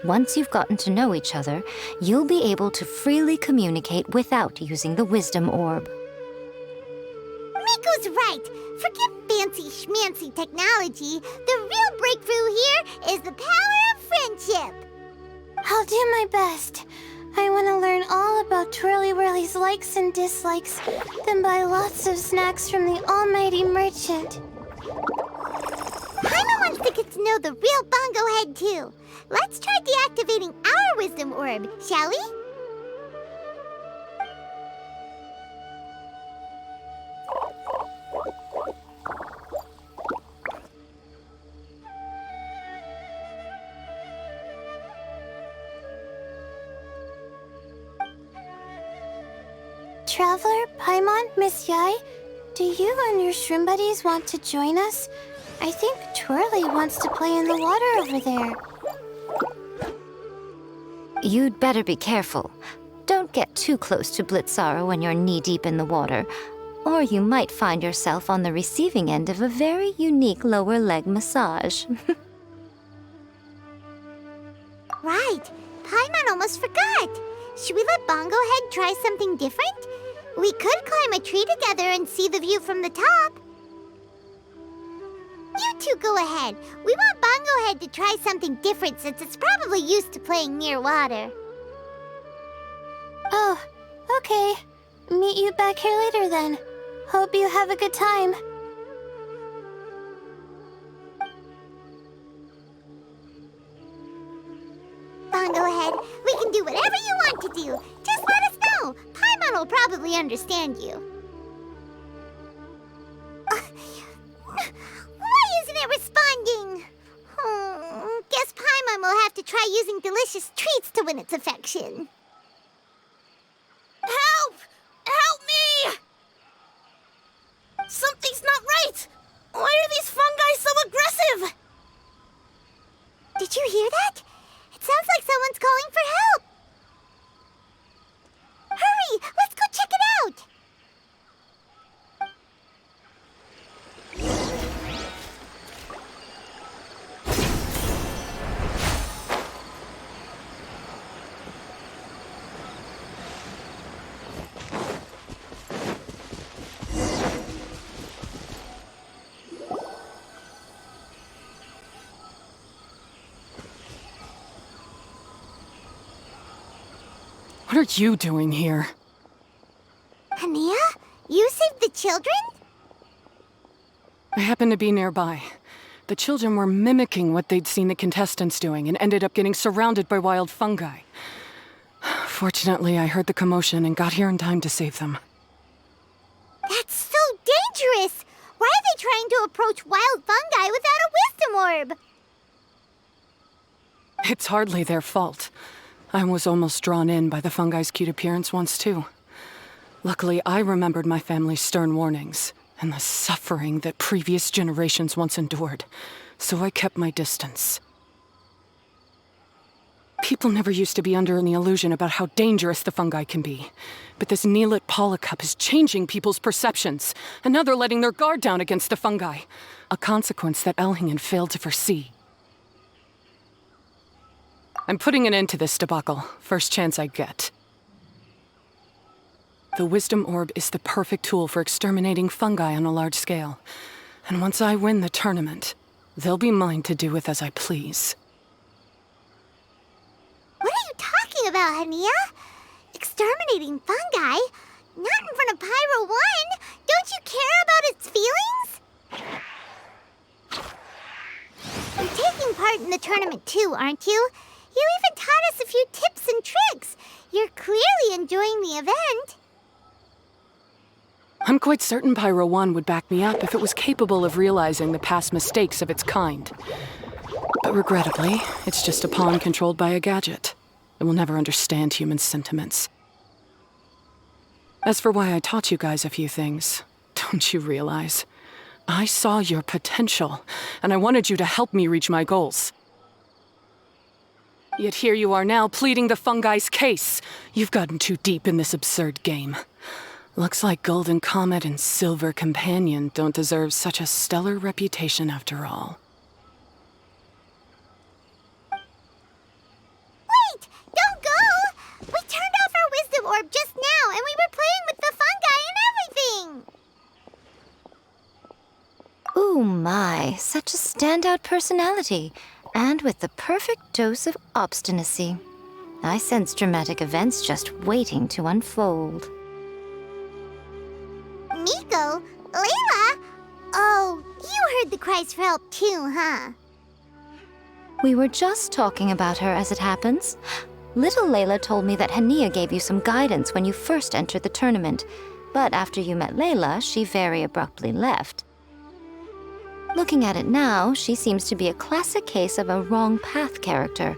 Once you've gotten to know each other, you'll be able to freely communicate without using the Wisdom Orb. Miko's right. Forget fancy schmancy technology. The real breakthrough here is the power of friendship. I'll do my best. I want to learn all about Twirly Whirly's likes and dislikes, then buy lots of snacks from the almighty merchant. Paimon wants to get to know the real Bongo Head, too. Let's try deactivating our Wisdom Orb, shall we? Traveler, Paimon, Miss Yai, do you and your shroom buddies want to join us? I think Twirly wants to play in the water over there. You'd better be careful. Don't get too close to Blitzara when you're knee-deep in the water, or you might find yourself on the receiving end of a very unique lower leg massage. Right. Paimon almost forgot. Should we let Bongo Head try something different? We could climb a tree together and see the view from the top. You two go ahead. We want Bongo Head to try something different since it's probably used to playing near water. Oh, okay. Meet you back here later then. Hope you have a good time. know. Paimon will probably understand you. Why isn't it responding? Guess Paimon will have to try using delicious treats to win its affection. Help! Help me! Something's not right! Why are these fungi so aggressive? Did you hear that? It sounds like someone's calling for help. Hurry! Let's go check it out! What are you doing here? Hania? You saved the children? I happened to be nearby. The children were mimicking what they'd seen the contestants doing and ended up getting surrounded by wild fungi. Fortunately, I heard the commotion and got here in time to save them. That's so dangerous! Why are they trying to approach wild fungi without a wisdom orb? It's hardly their fault. I was almost drawn in by the fungi's cute appearance once, too. Luckily, I remembered my family's stern warnings and the suffering that previous generations once endured, so I kept my distance. People never used to be under any illusion about how dangerous the fungi can be. But this Neelit polycup is changing people's perceptions, and now they're letting their guard down against the fungi. A consequence that Elhingen failed to foresee. I'm putting an end to this debacle, first chance I get. The Wisdom Orb is the perfect tool for exterminating fungi on a large scale. And once I win the tournament, they'll be mine to do with as I please. What are you talking about, Hania? Exterminating fungi? Not in front of Pyro 1! Don't you care about its feelings? You're taking part in the tournament too, aren't you? You even taught us a few tips and tricks. You're clearly enjoying the event. I'm quite certain Pyro 1 would back me up if it was capable of realizing the past mistakes of its kind. But regrettably, it's just a pawn controlled by a gadget. It will never understand human sentiments. As for why I taught you guys a few things, don't you realize? I saw your potential, and I wanted you to help me reach my goals. Yet here you are now, pleading the fungi's case. You've gotten too deep in this absurd game. Looks like Golden Comet and Silver Companion don't deserve such a stellar reputation after all. Wait! Don't go! We turned off our wisdom orb just now, and we were playing with the fungi and everything! Ooh my, such a standout personality. And with the perfect dose of obstinacy. I sense dramatic events just waiting to unfold. Miko? Layla? Oh, you heard the cries for help too, huh? We were just talking about her as it happens. Little Layla told me that Hania gave you some guidance when you first entered the tournament, but after you met Layla, she very abruptly left. Looking at it now, she seems to be a classic case of a wrong path character.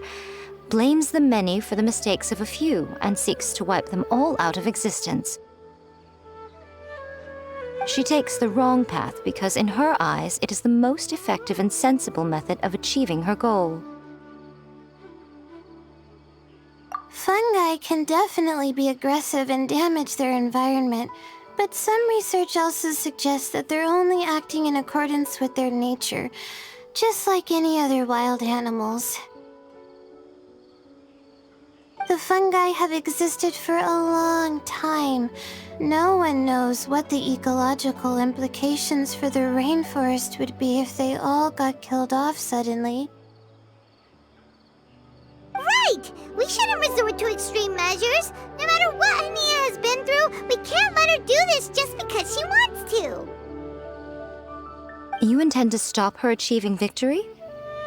Blames the many for the mistakes of a few and seeks to wipe them all out of existence. She takes the wrong path because in her eyes, it is the most effective and sensible method of achieving her goal. Fungi can definitely be aggressive and damage their environment, but some research also suggests that they're only acting in accordance with their nature, just like any other wild animals. The fungi have existed for a long time. No one knows what the ecological implications for the rainforest would be if they all got killed off suddenly. Right! We shouldn't resort to extreme measures. No matter what Hania has been through, we can't let her do this just because she wants to. You intend to stop her achieving victory?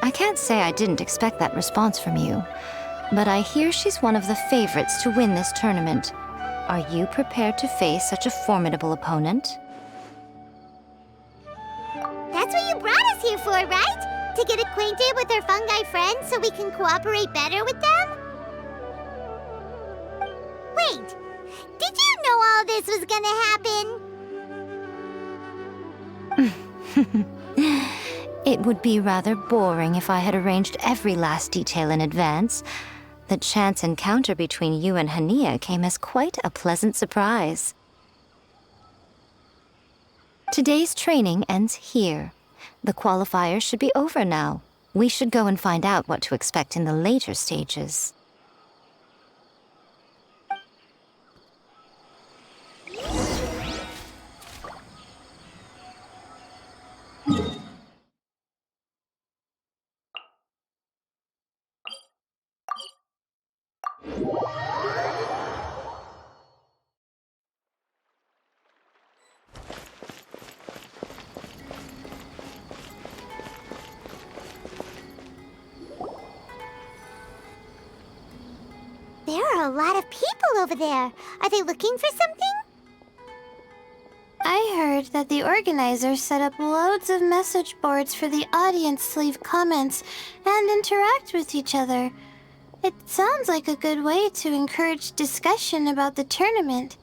I can't say I didn't expect that response from you. But I hear she's one of the favorites to win this tournament. Are you prepared to face such a formidable opponent? That's what you brought us here for, right? To get acquainted with our fungi friends so we can cooperate better with them? Wait, did you know all this was gonna happen? It would be rather boring if I had arranged every last detail in advance. The chance encounter between you and Hania came as quite a pleasant surprise. Today's training ends here. The qualifiers should be over now. We should go and find out what to expect in the later stages. There are a lot of people over there. Are they looking for something? I heard that the organizers set up loads of message boards for the audience to leave comments and interact with each other. It sounds like a good way to encourage discussion about the tournament.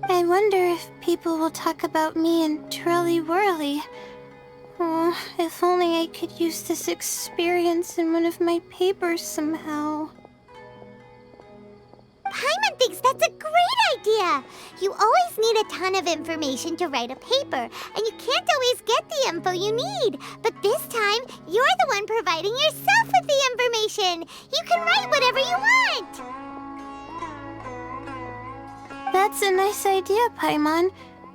I wonder if people will talk about me and Twirly Whirly. Oh, if only I could use this experience in one of my papers somehow. Paimon thinks that's a great idea! You always need a ton of information to write a paper, and you can't always get the info you need. But this time, you're the one providing yourself with the information! You can write whatever you want! That's a nice idea, Paimon.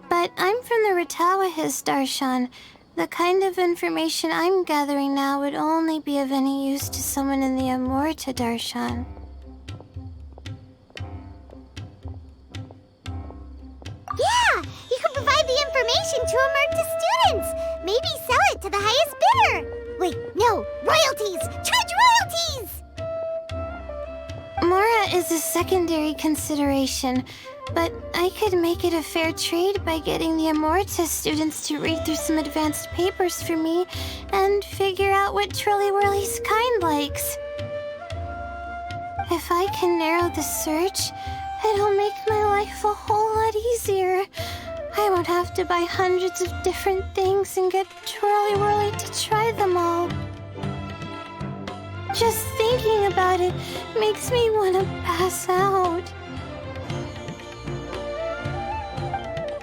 But I'm from the Ratawahis, Darshan. The kind of information I'm gathering now would only be of any use to someone in the Amorta, Darshan. Yeah! You can provide the information to Amorta students! Maybe sell it to the highest bidder! Wait, no! Royalties! Charge royalties! Mora is a secondary consideration, but I could make it a fair trade by getting the Amorta students to read through some advanced papers for me and figure out what Twirly Whirly's kind likes. If I can narrow the search, it'll make my life a whole lot easier. I won't have to buy hundreds of different things and get Twirly Whirly to try them all. Just thinking about it makes me want to pass out.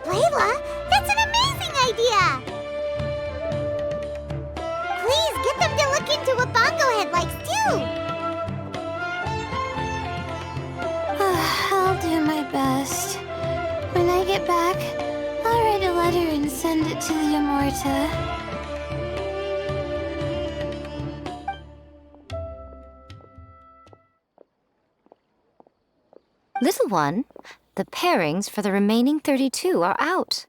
Layla, that's an amazing idea! Please get them to look into what Bongo Head likes too! I'll do my best. When I get back, I'll write a letter and send it to the Amorta. Little one, the pairings for the remaining 32 are out.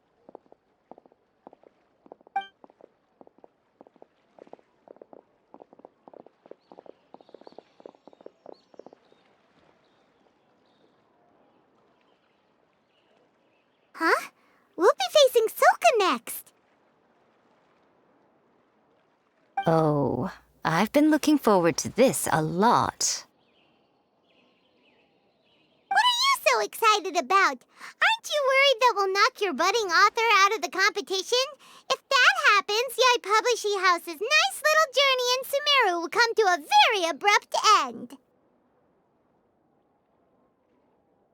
Huh? We'll be facing Soka next! Oh, I've been looking forward to this a lot. What are you so excited about? Aren't you worried that we'll knock your budding author out of the competition? If that happens, Yai Publishing House's nice little journey in Sumeru will come to a very abrupt end.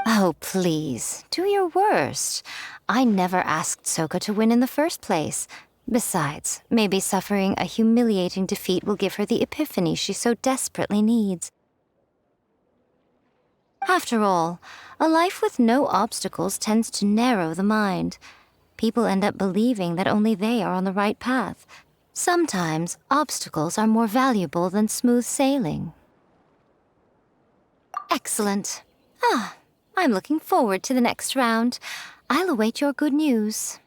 Oh, please, do your worst. I never asked Soka to win in the first place. Besides, maybe suffering a humiliating defeat will give her the epiphany she so desperately needs. After all, a life with no obstacles tends to narrow the mind. People end up believing that only they are on the right path. Sometimes, obstacles are more valuable than smooth sailing. Excellent. I'm looking forward to the next round. I'll await your good news.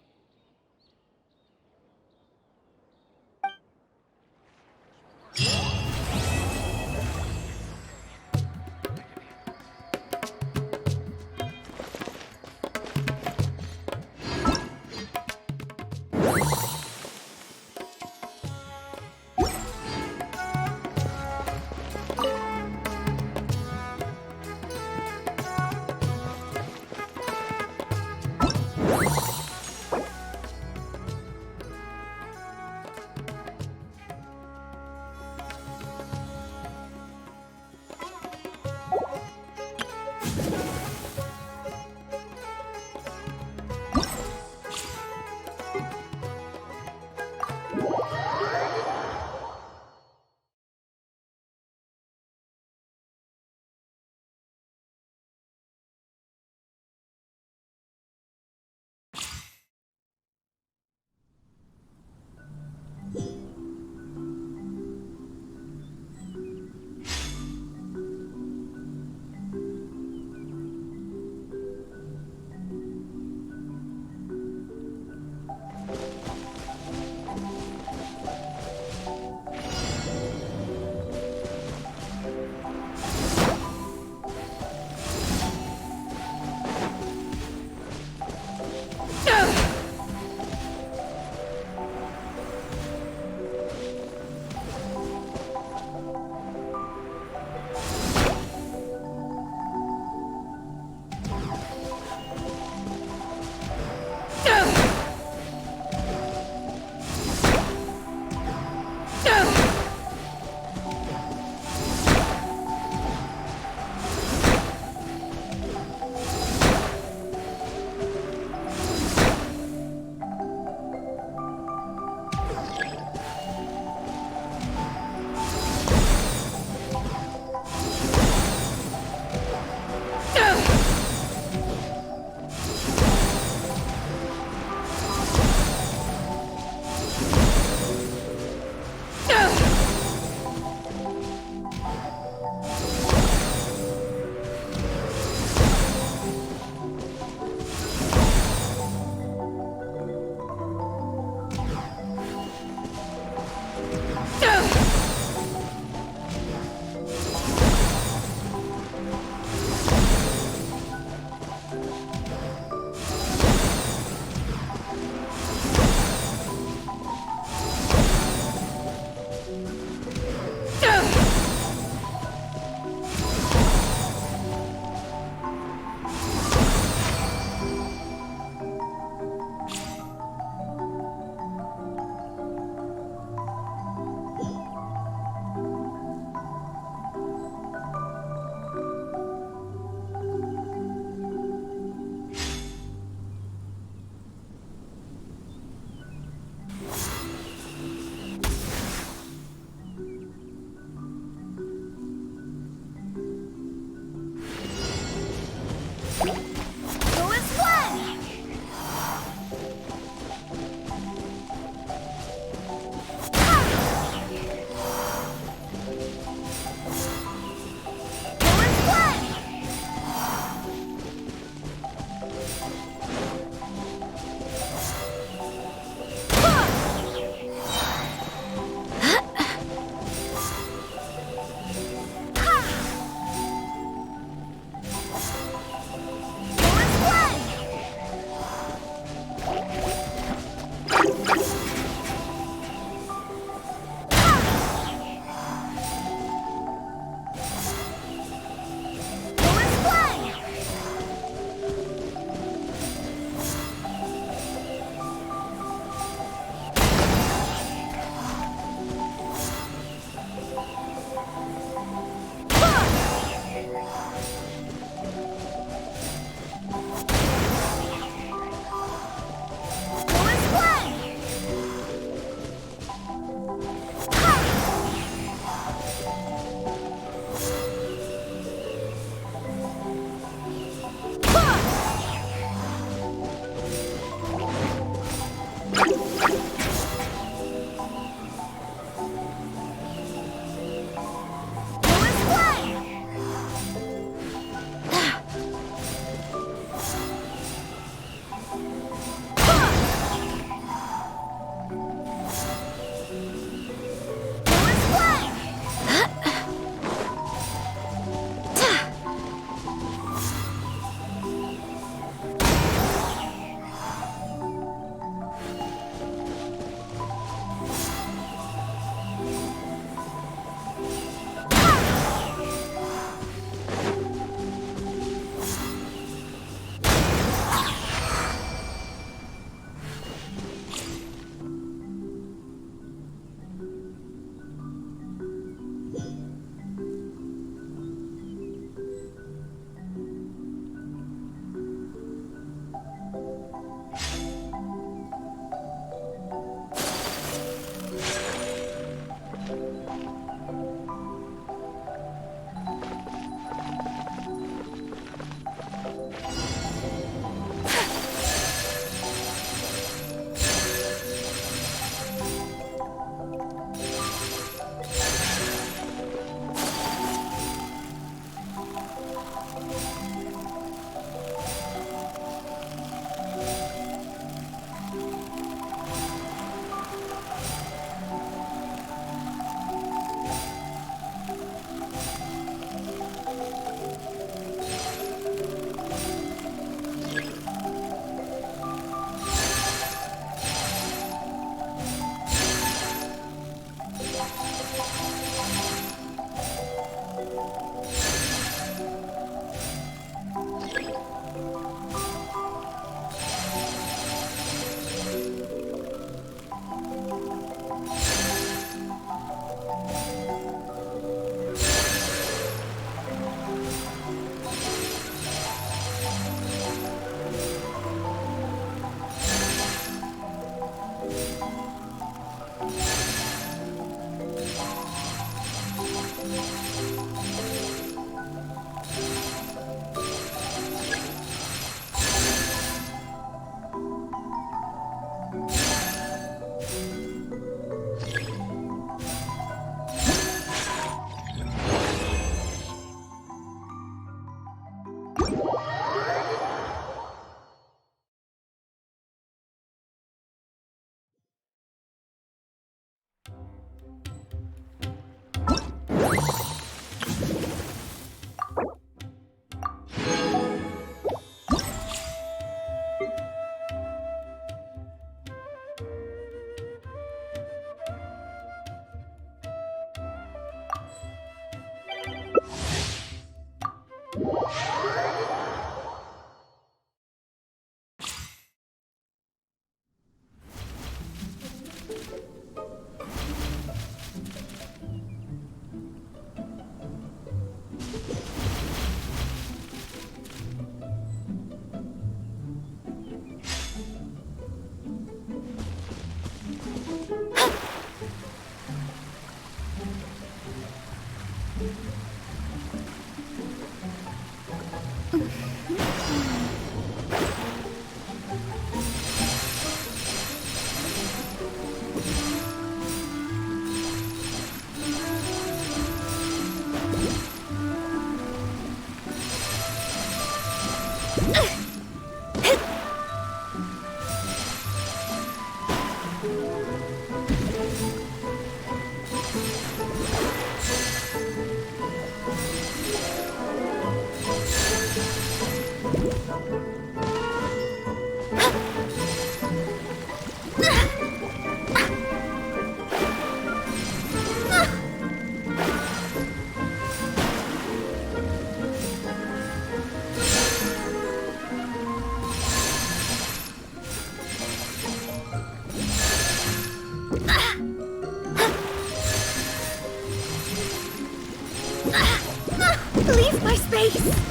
Leave my space!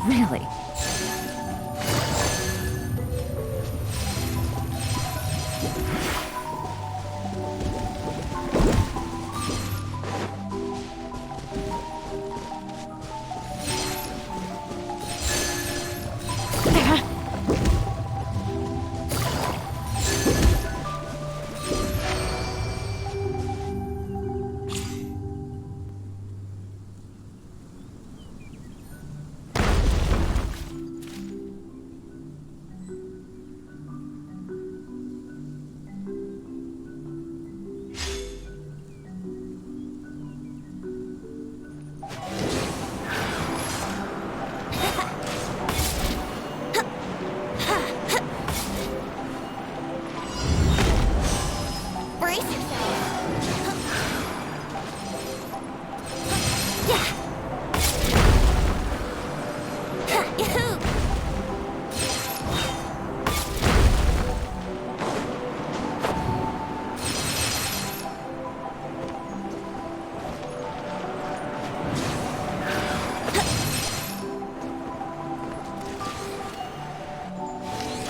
Really? Brace yourself. Yeah. Yahoo!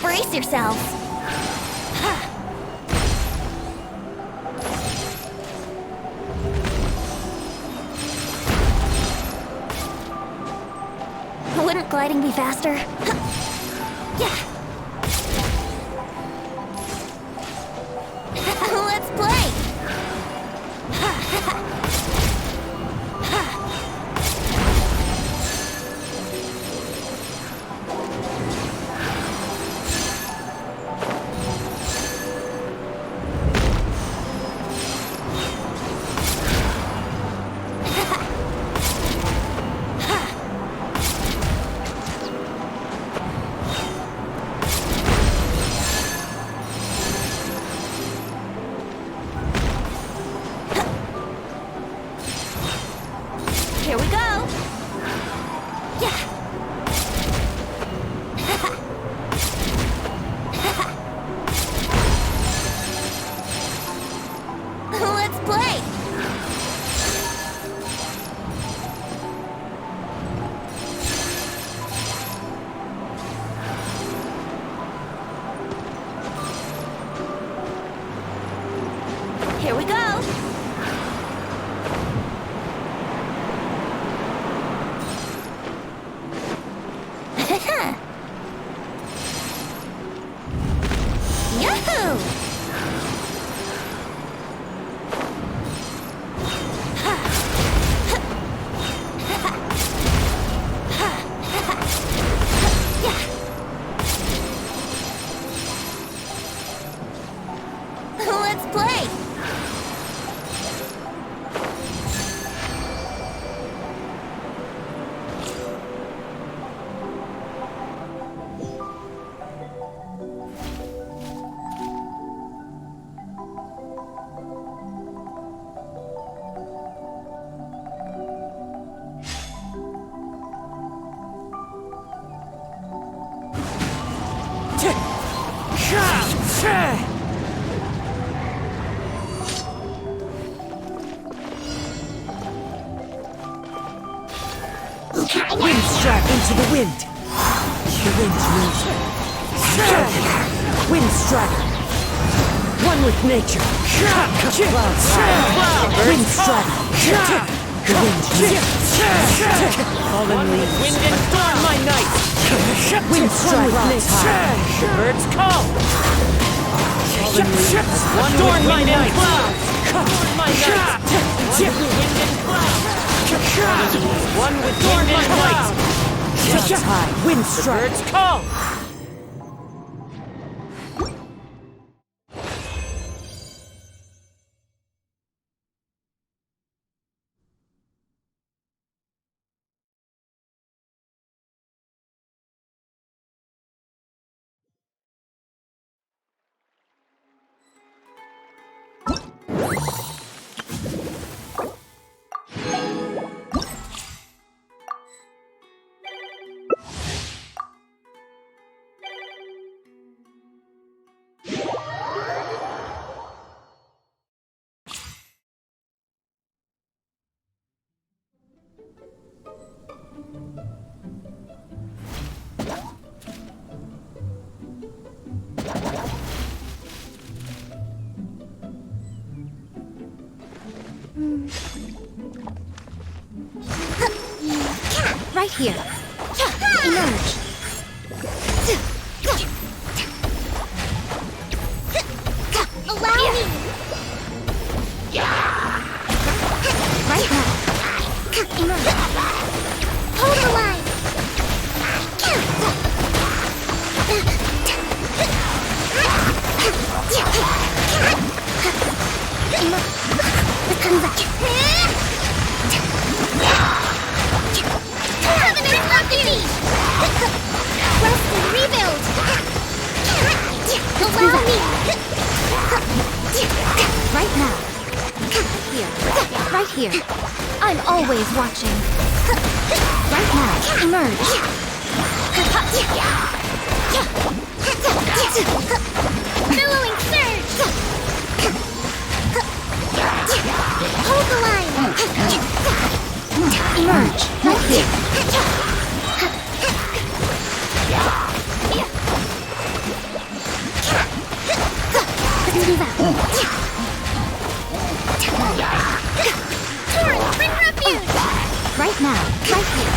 Brace yourselves. Wouldn't gliding be faster? Yeah. Let's play. Here we go. Yeah. Let's play. Here we go. Yahoo! Let's play. Windstrike into the wind. The wind moves. Windstrike. One with nature. Cloud strike. Windstrike. The wind moves. Fallen leaves. Wind and storm my night. Windstrike with nature. The birds call. Fallen leaves. Storm my night. Storm my night. Wind and cloud. One with wind and light. Clouds high, wind strike. Birds call. right here. Emerge. Allow me! Right now. Emerge. Hold the line! Covenant of the Deep! Rest and rebuild! Allow me! Right now. Here. Right here. I'm always watching. Right now. Emerge. Billowing surge! Hold the line! Emerge. Right here. Torrent, bring refuge! Right now. Right here.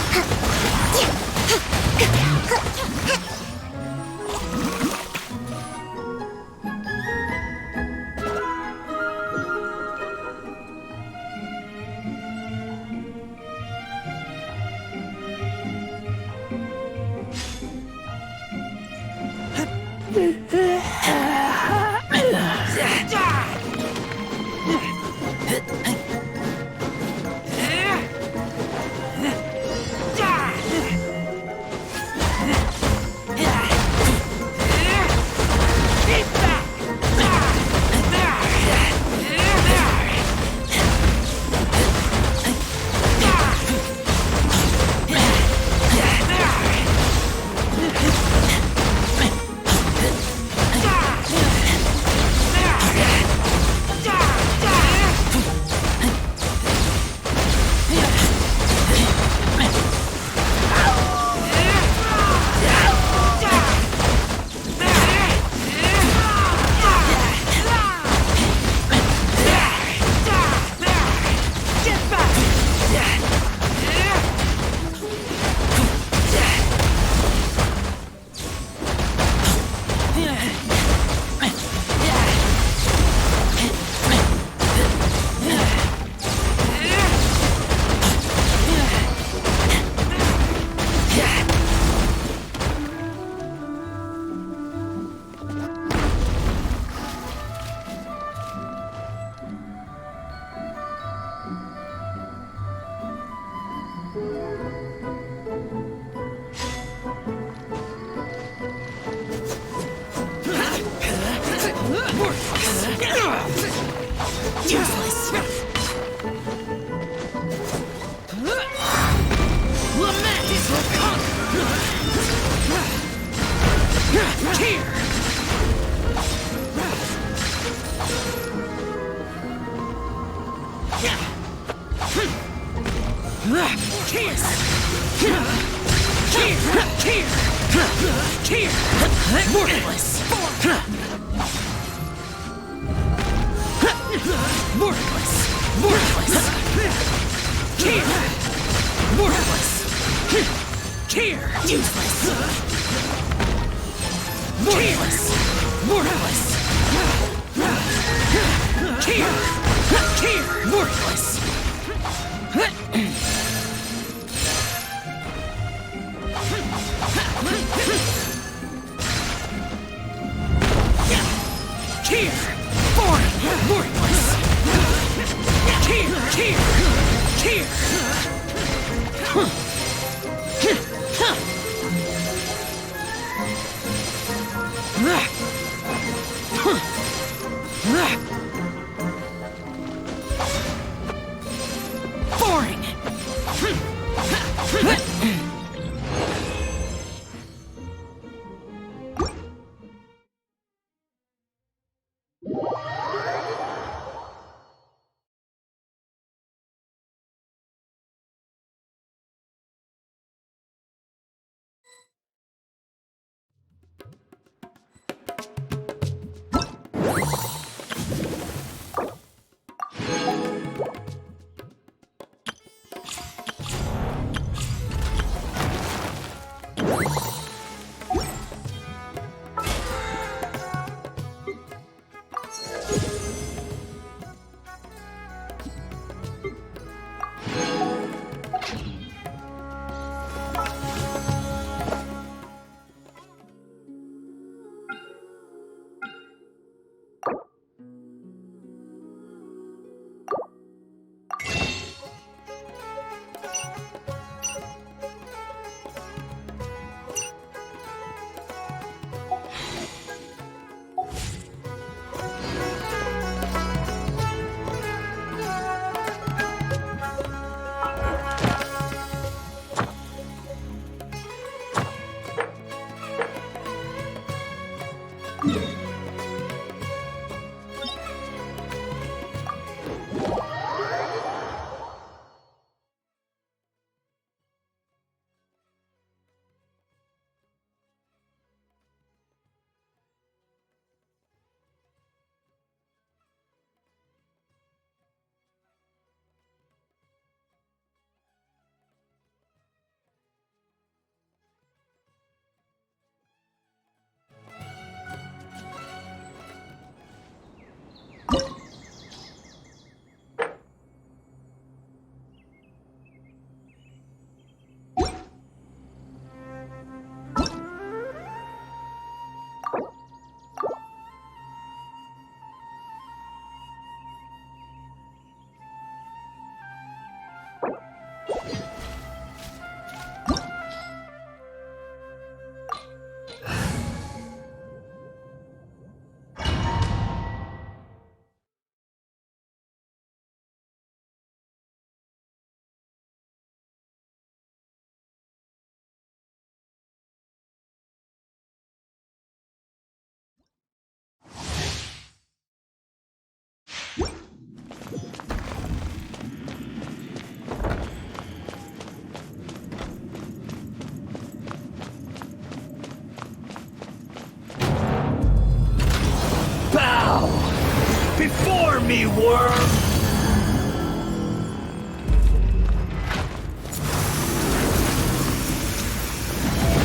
Before me, worm!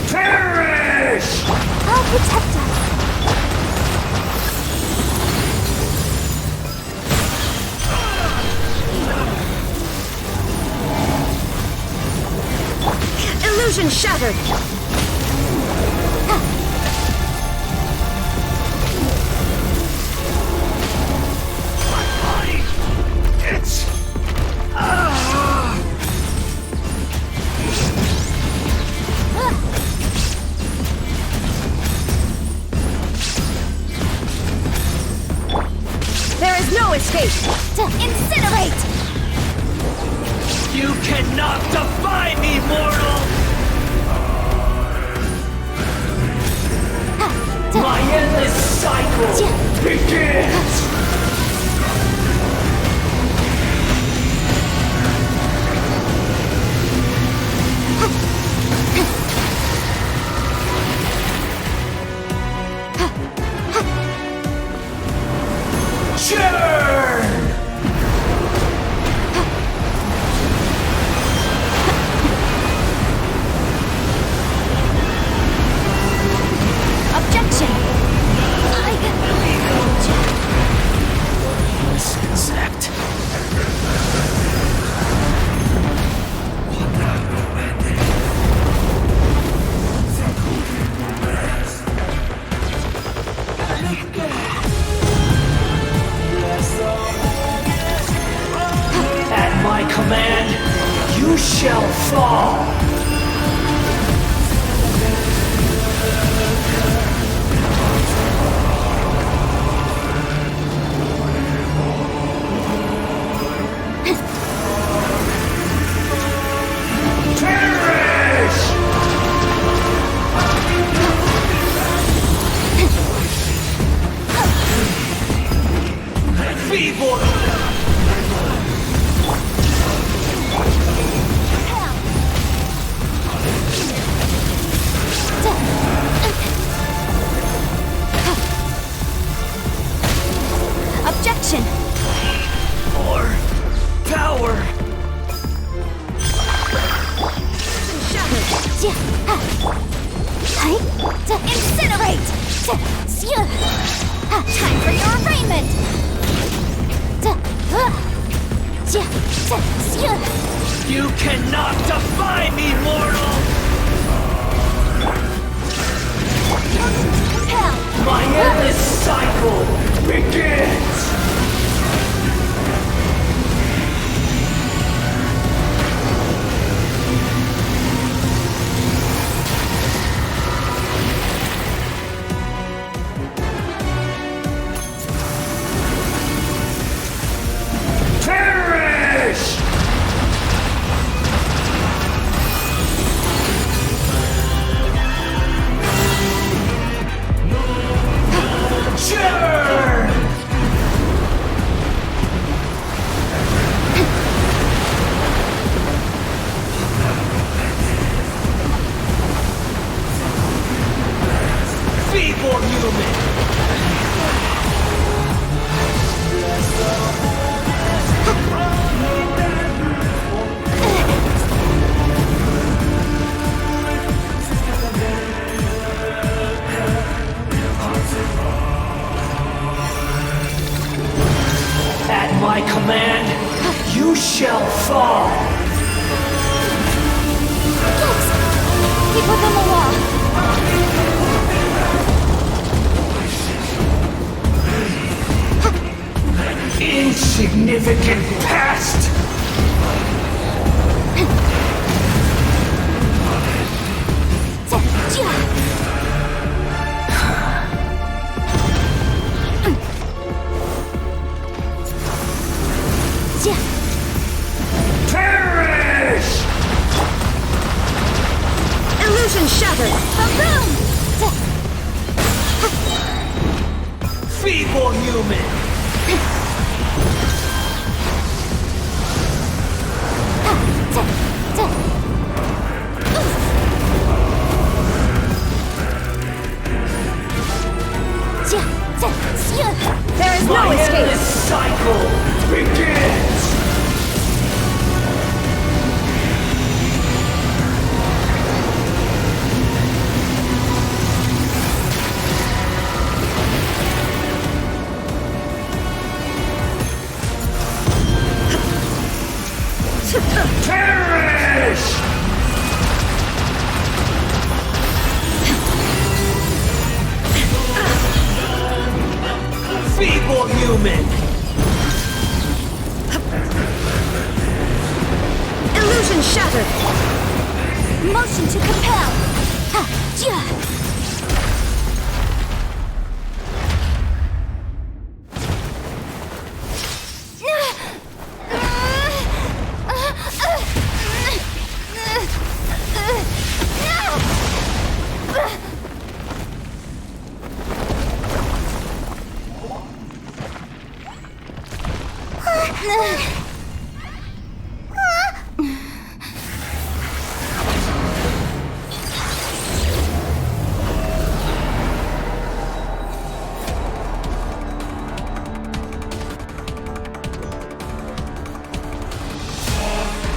Perish! I'll protect us. Illusion shattered! There is no escape! Incinerate! You cannot defy me, mortal! My endless cycle begins! Churn! Objection! This insect. At my command, you shall fall! Perish! Feeble! Objection! More power! Incinerate! Time for your arraignment! You cannot defy me, mortal! My endless cycle begins! Perish! Feeble human! At my command, you shall fall! Keep within the wall. Insignificant pest! Perish! Illusion shattered! Feeble human! There is My no escape! endless cycle begins! Perish! Feeble human! Illusion shattered! Motion to compel.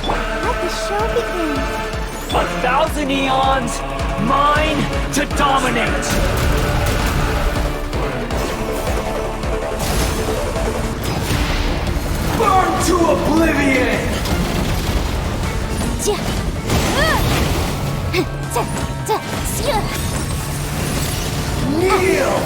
Let the show begin. 1,000 eons, mine to dominate! Burn to oblivion! Kneel!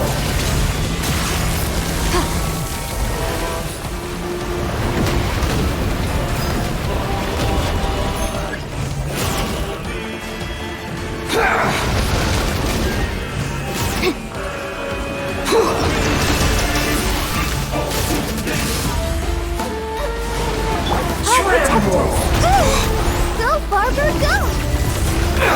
Go, Barber, go! No!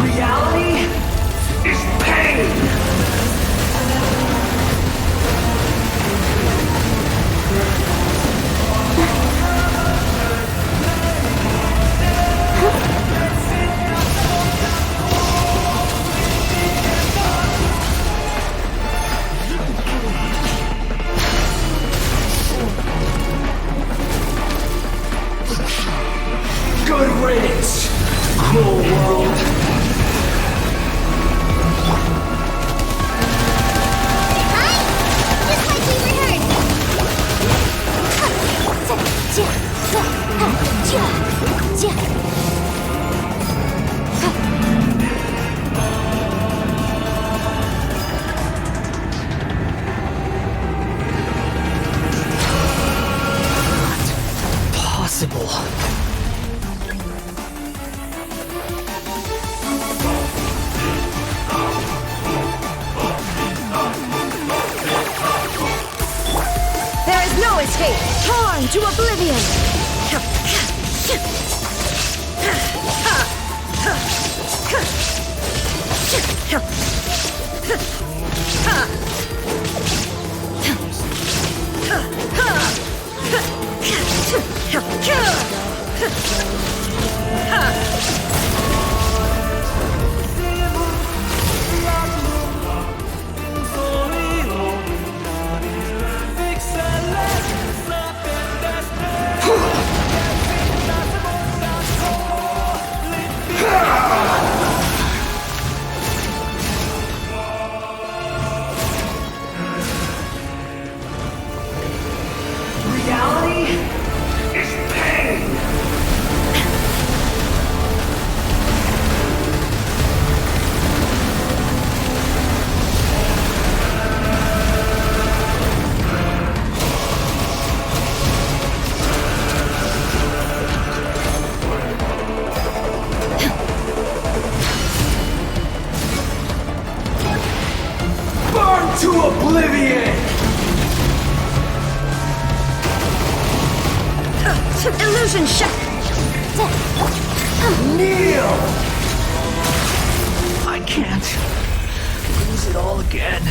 Reality is pain! Good riddance, cruel world! Just like we rehearsed. Possible. There is no escape! Torn to oblivion! to oblivion! Illusion shot! Kneel! I can't lose it all again.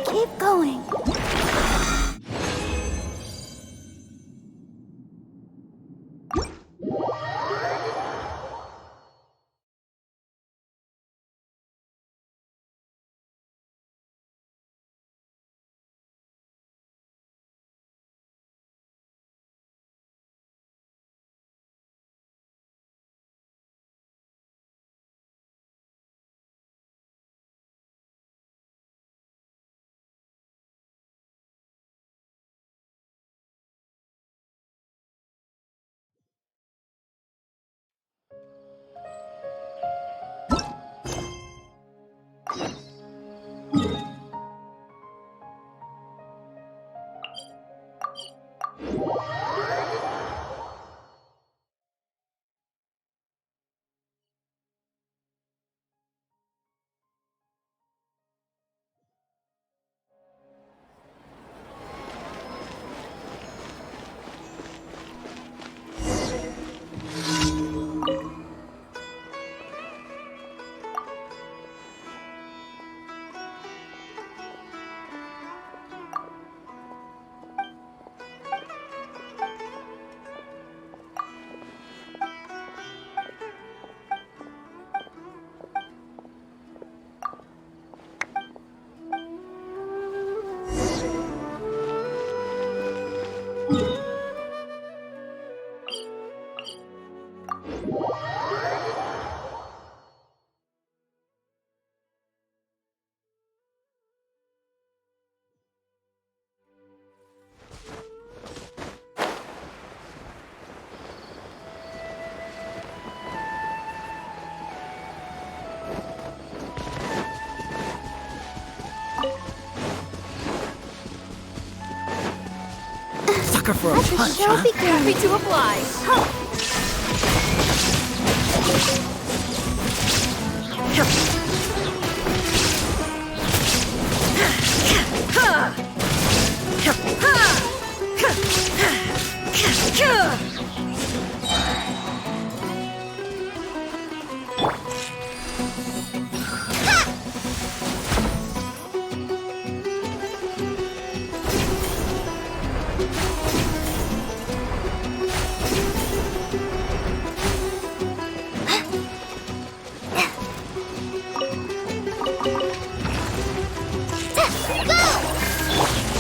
Keep going. Sucker for a punch, Show huh? begins. Happy to oblige.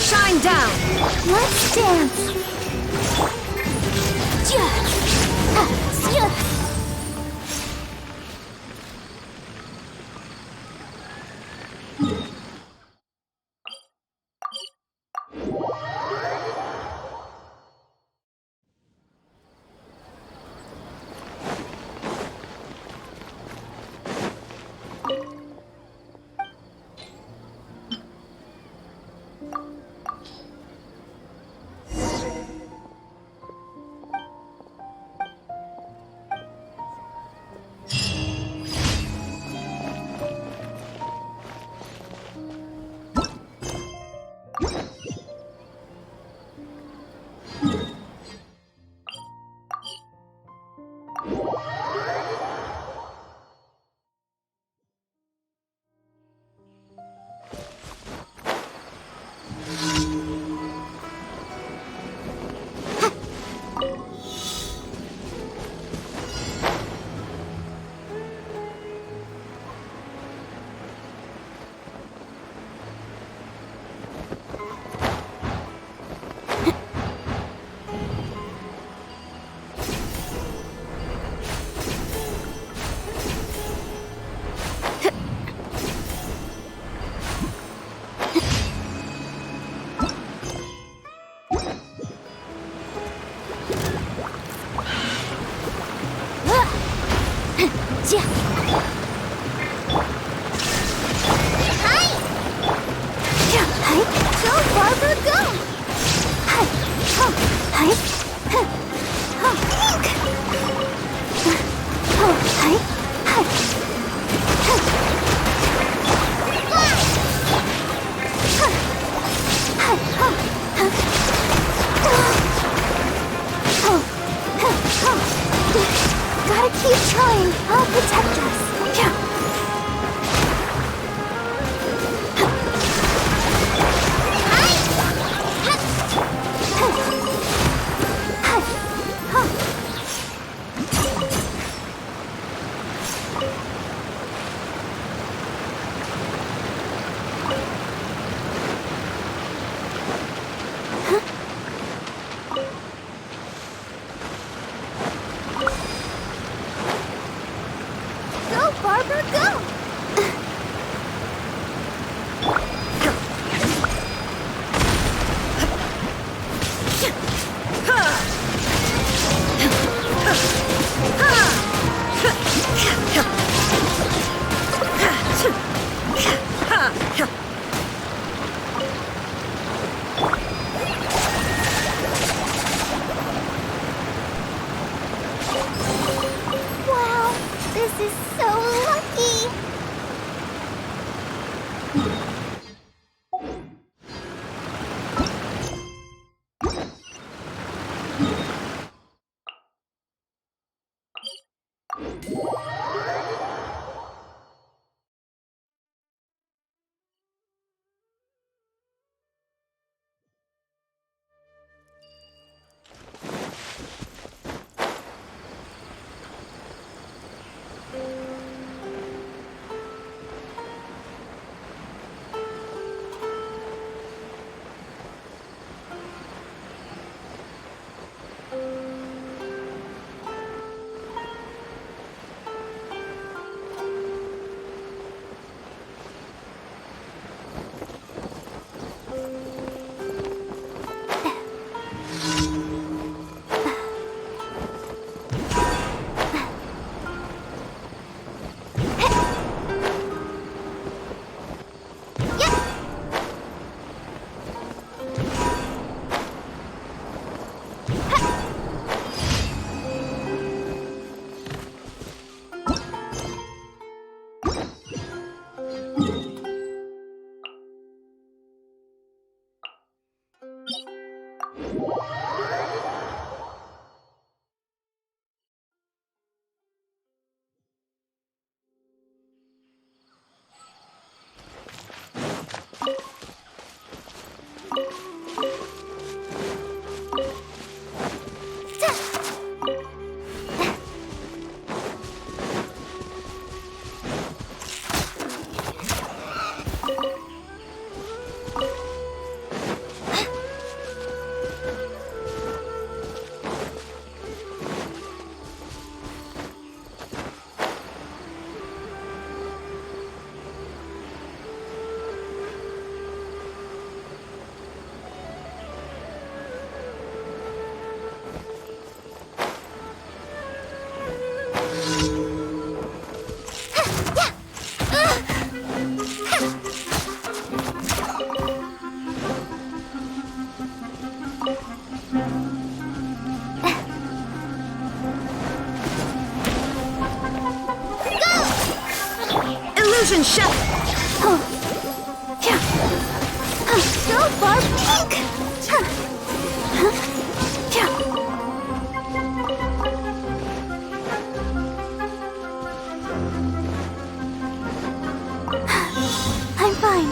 Shine down! Let's dance. Go, Barber, go! Wow, this is so lucky! Illusion shut! Go, Barb! I'm fine.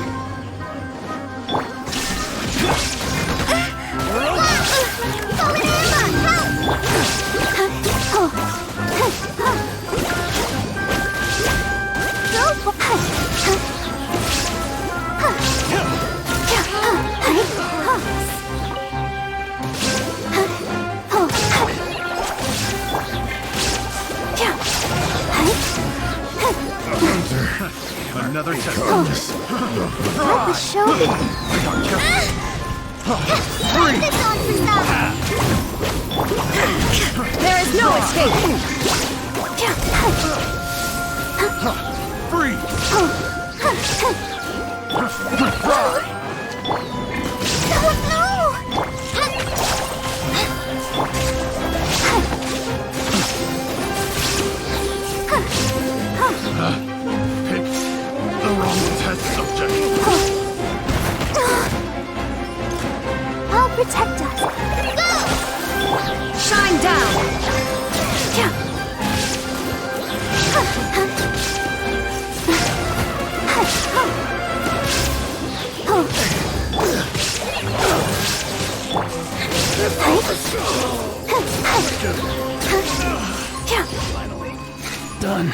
Another test of this. Let the show begin. Put this on for some. There is no escape! Free! Pick the wrong test subject. I'll protect us. Go! Shine down! Finally. Done.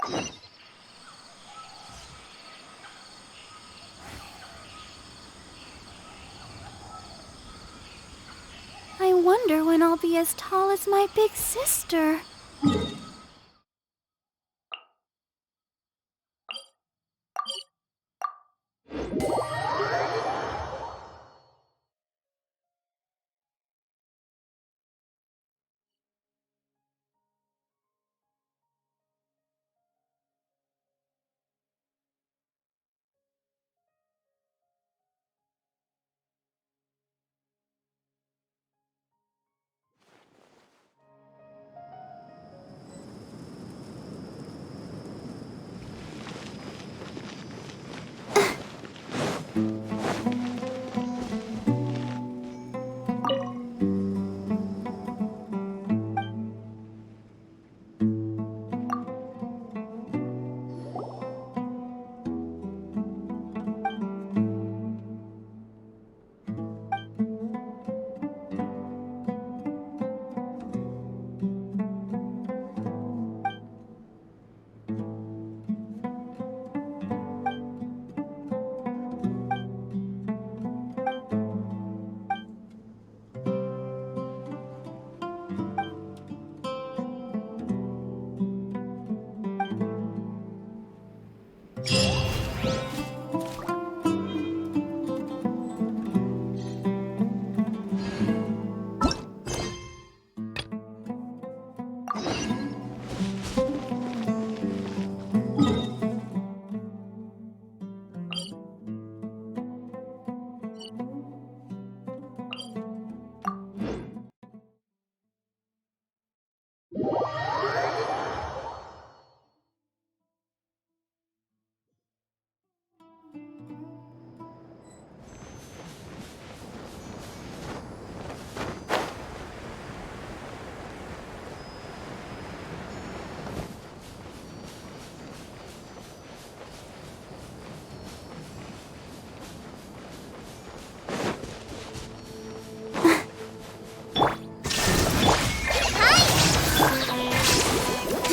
I wonder when I'll be as tall as my big sister.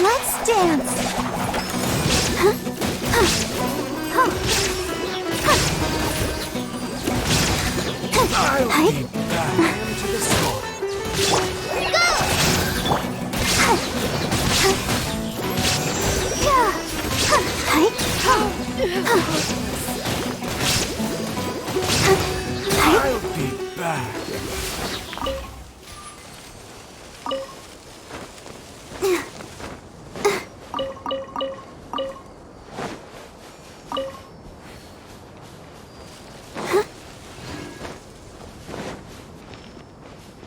Let's dance! I'll be back to the sword. I'll be back.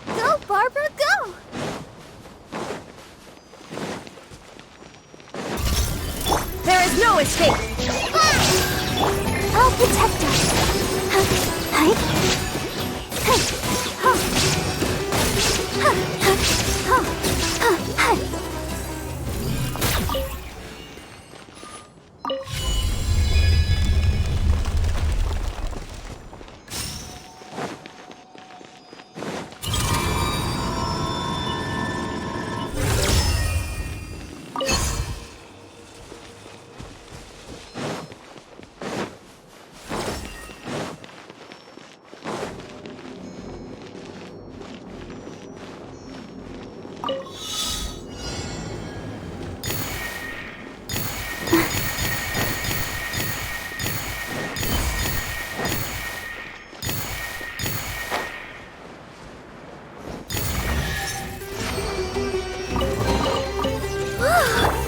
Go, Barbara, go! There is no escape! I'll protect us.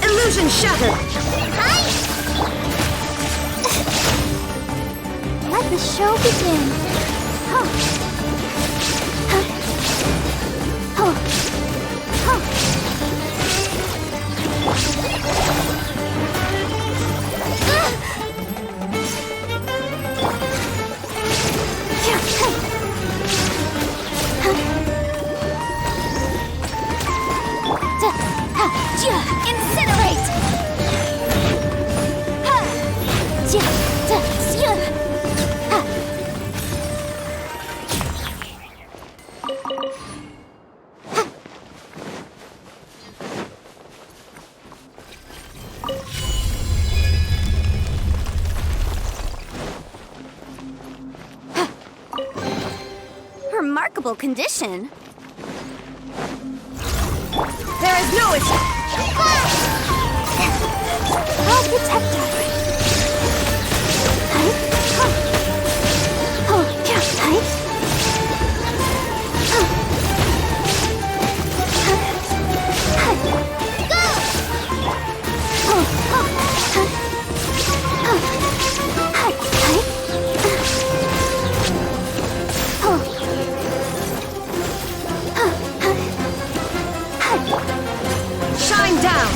Illusion shattered! Let the show begin. Incinerate! impeccable condition. There is no escape! I'll protect us. Shine down!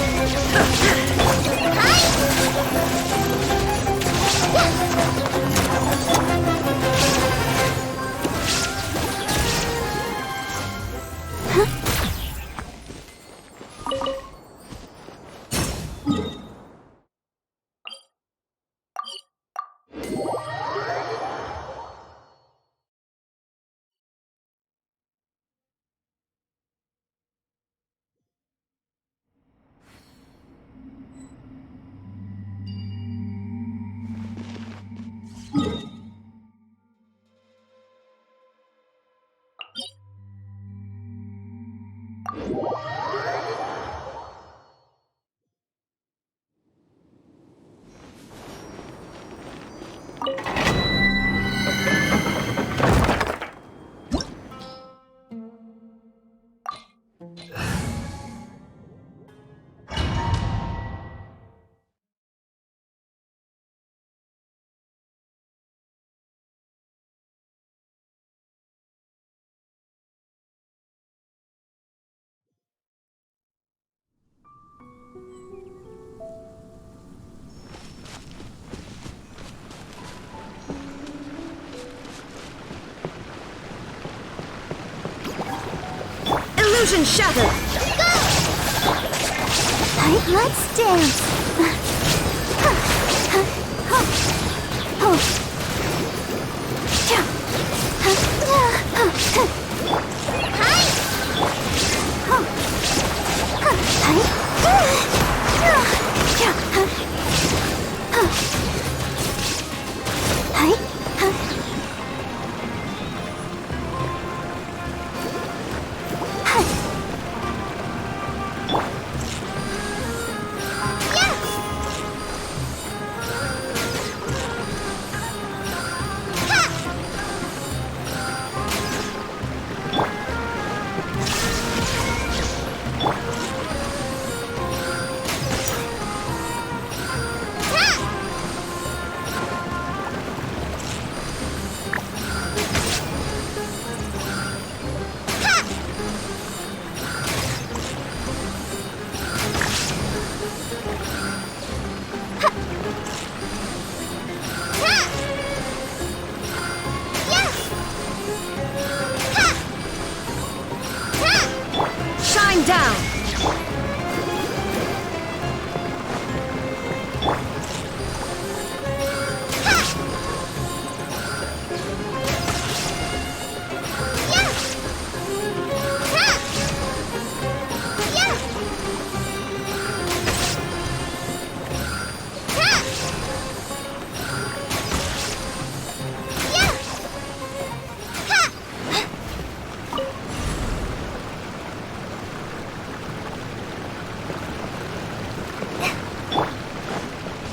Illusion shattered! Let's dance! Shine down!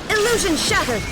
Illusion shattered!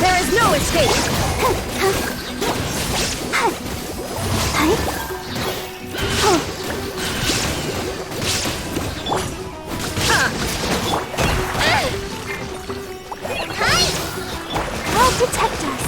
There is no escape! I'll protect us.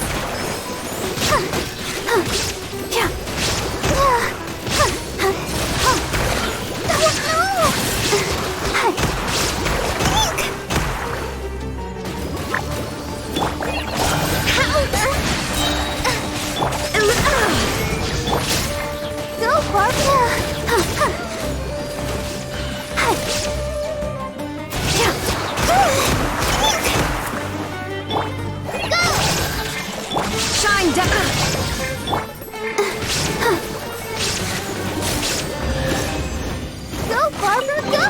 Go, Barbara! Shine down! Go, Barbara, go!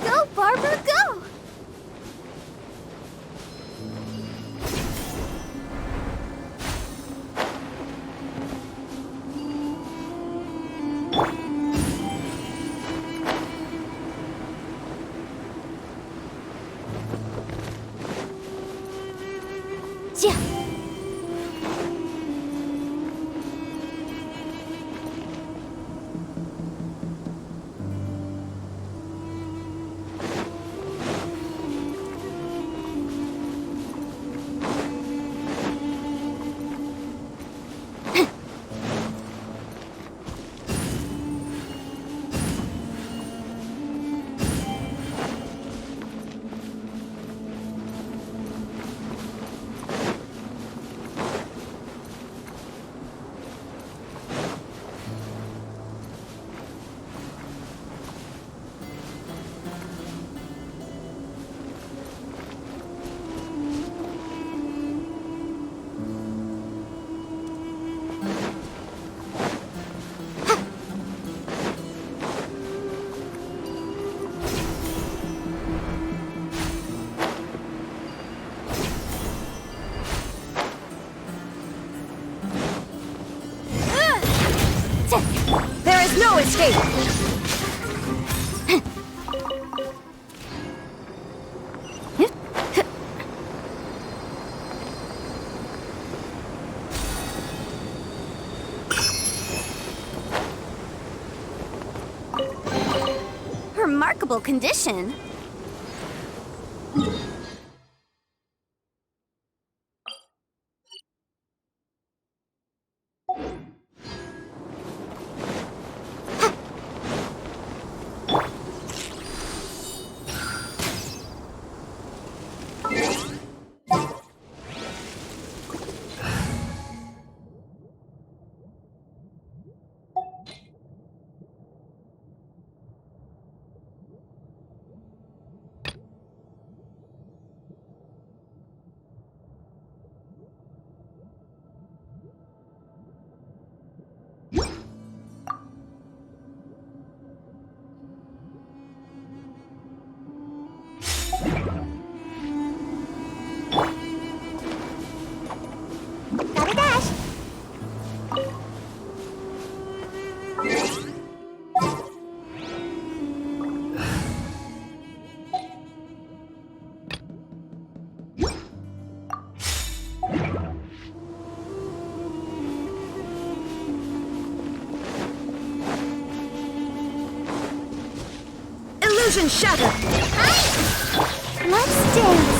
Go, Barbara, go! There is no escape! Remarkable condition. Gotta dash. Illusion shattered! Let's dance.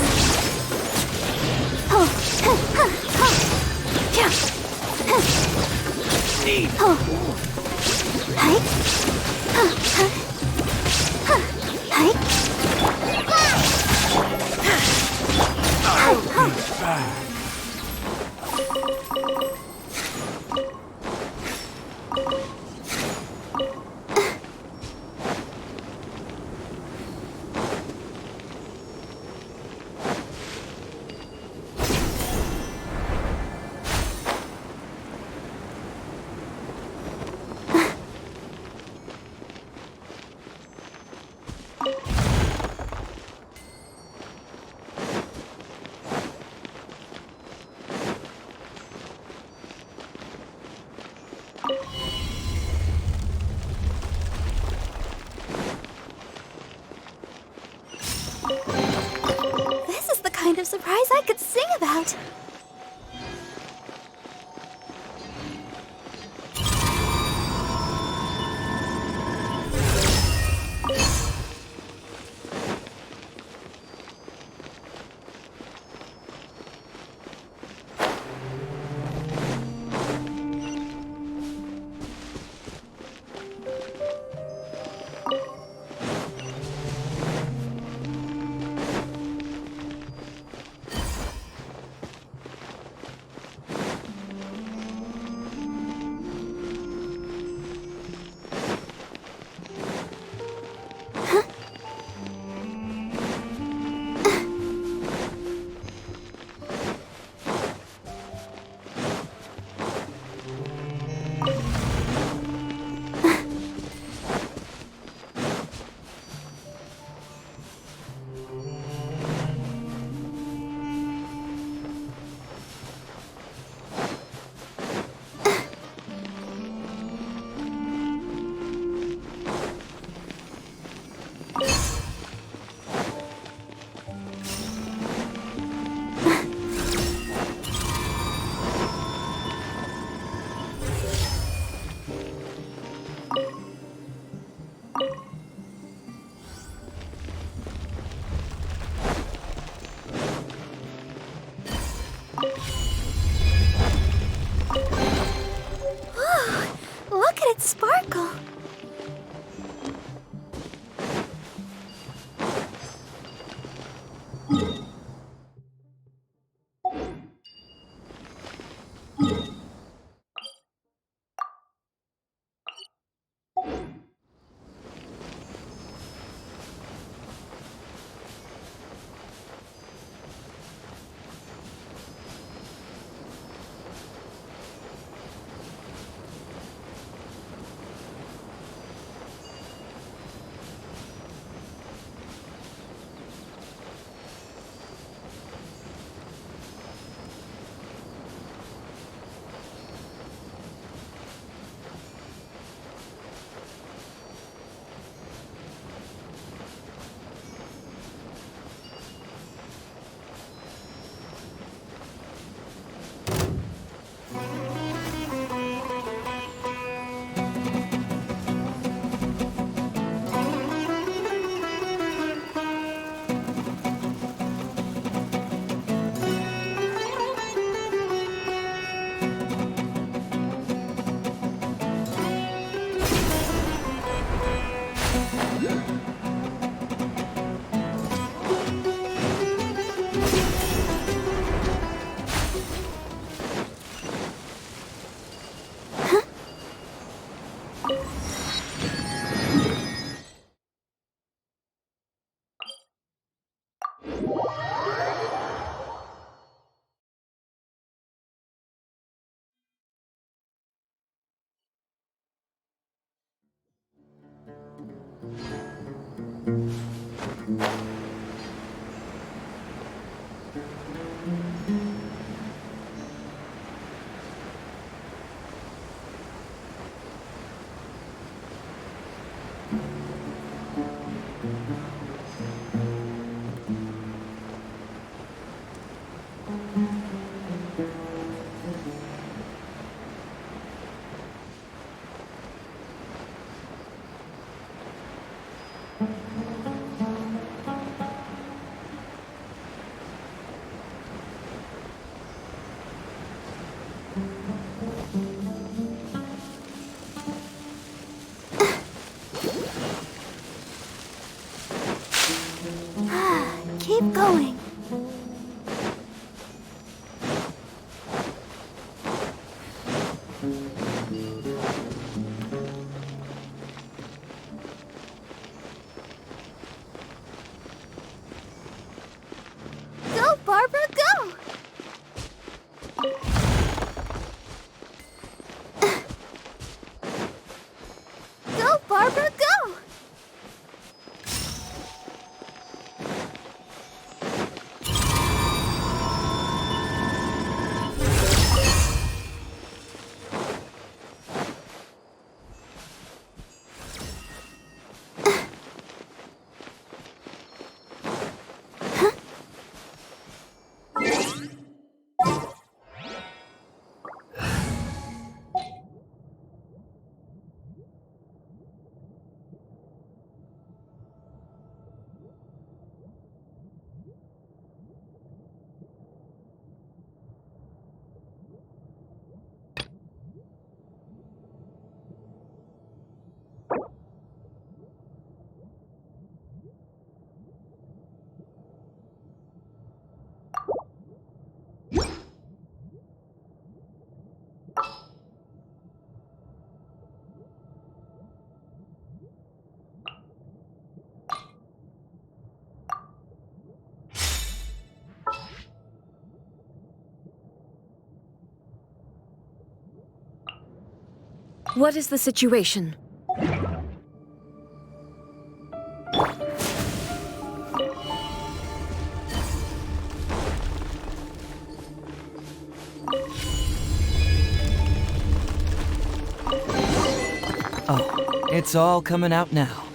kind of surprise I could sing about. Look at it sparkle! Keep going. Go, Barbara, go! Go, Barbara, go! What is the situation? Oh, it's all coming out now.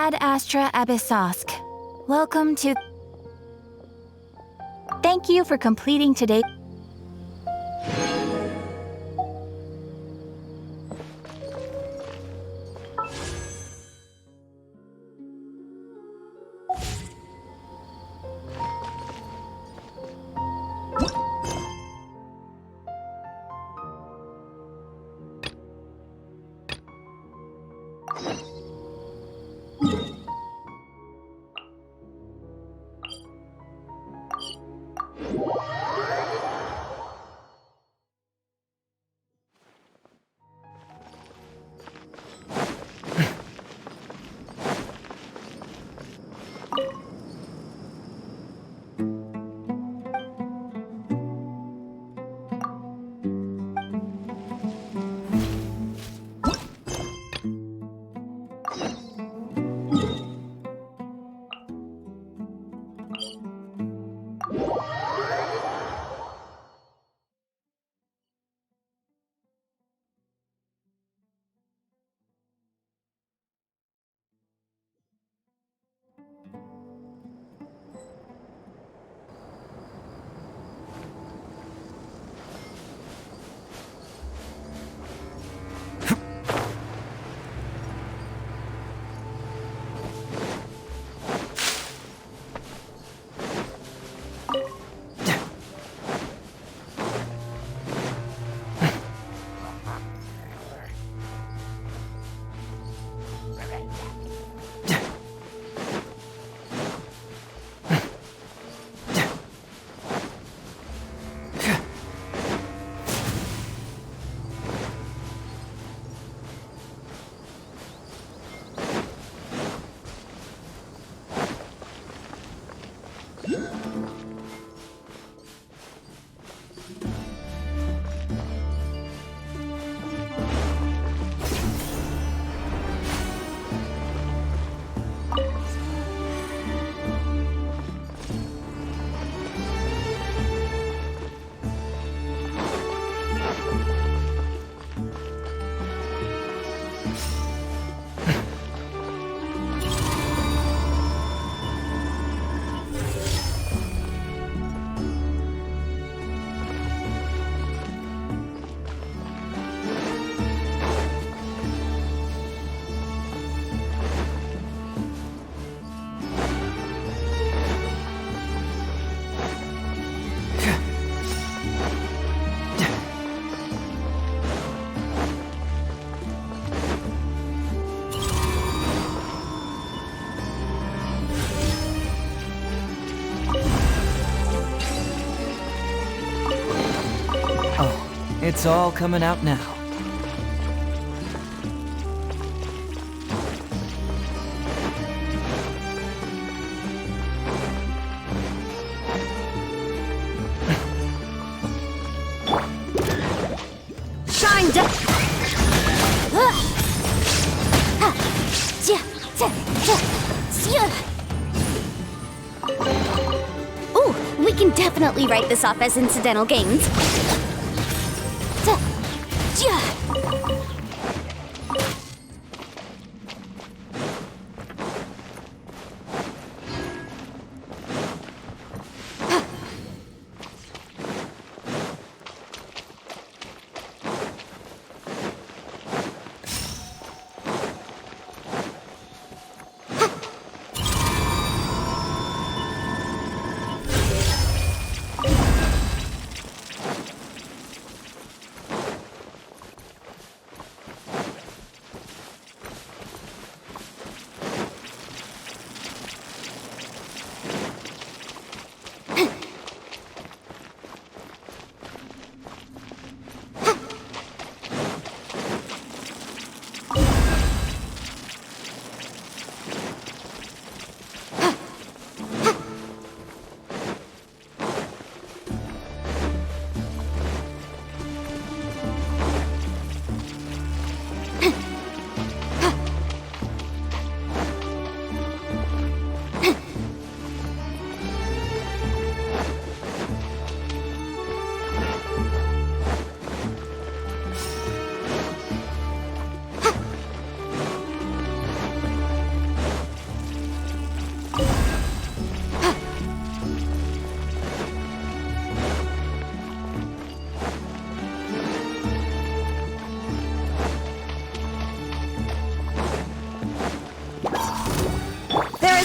Ad Astra Abyssosk. Welcome to... Thank you for completing today. It's all coming out now. Shine down! Ooh, we can definitely write this off as incidental gains.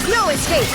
No escape!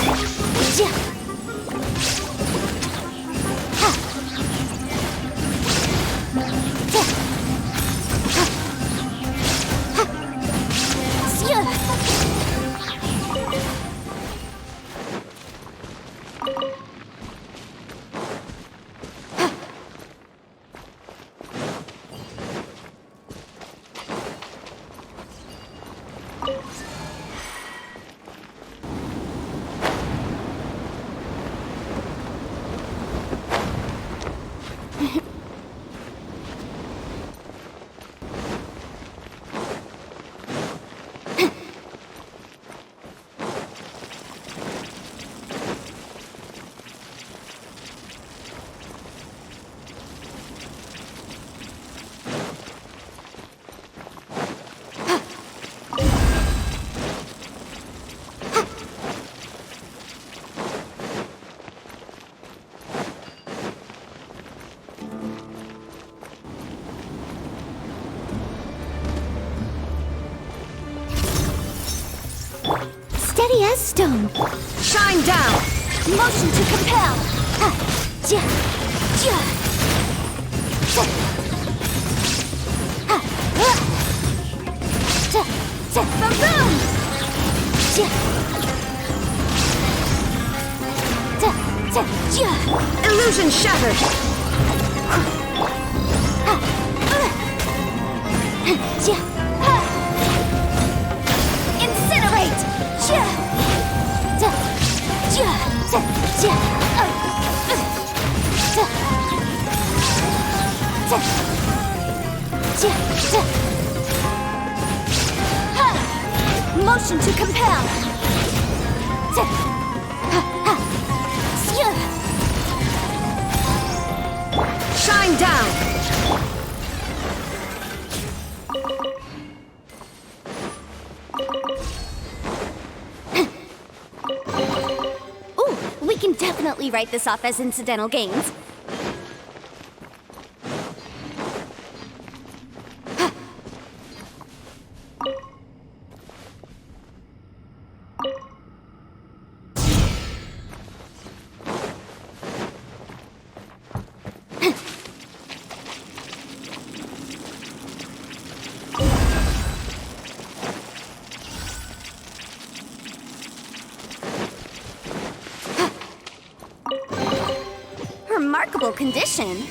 Steady as stone. Shine down. Motion to compel. Boom! Illusion shattered. Incinerate. Motion to compel. Shine down. Ooh, we can definitely write this off as incidental gains. Remarkable condition.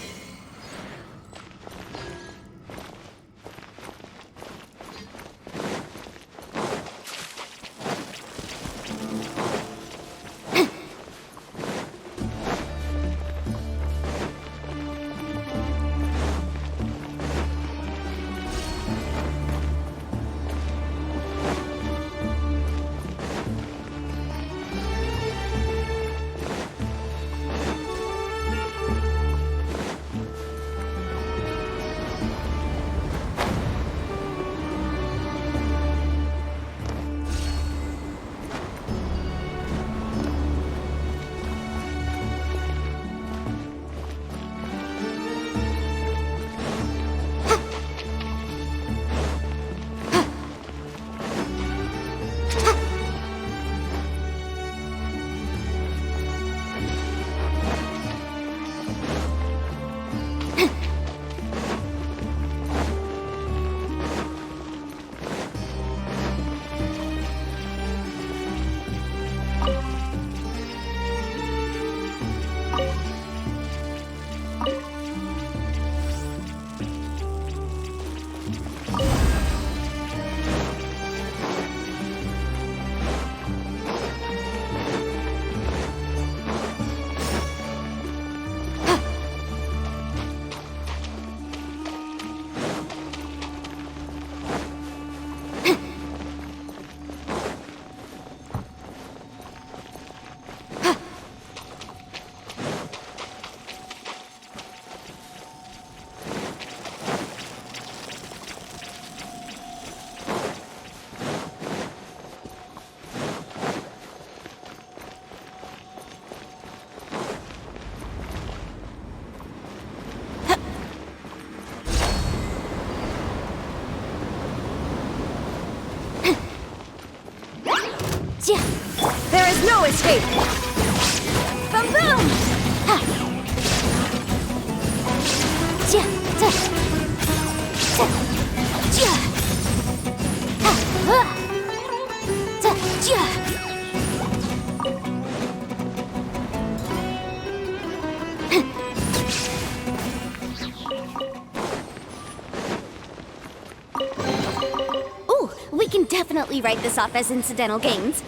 There is no escape! Boom boom! Ooh, we can definitely write this off as incidental gains.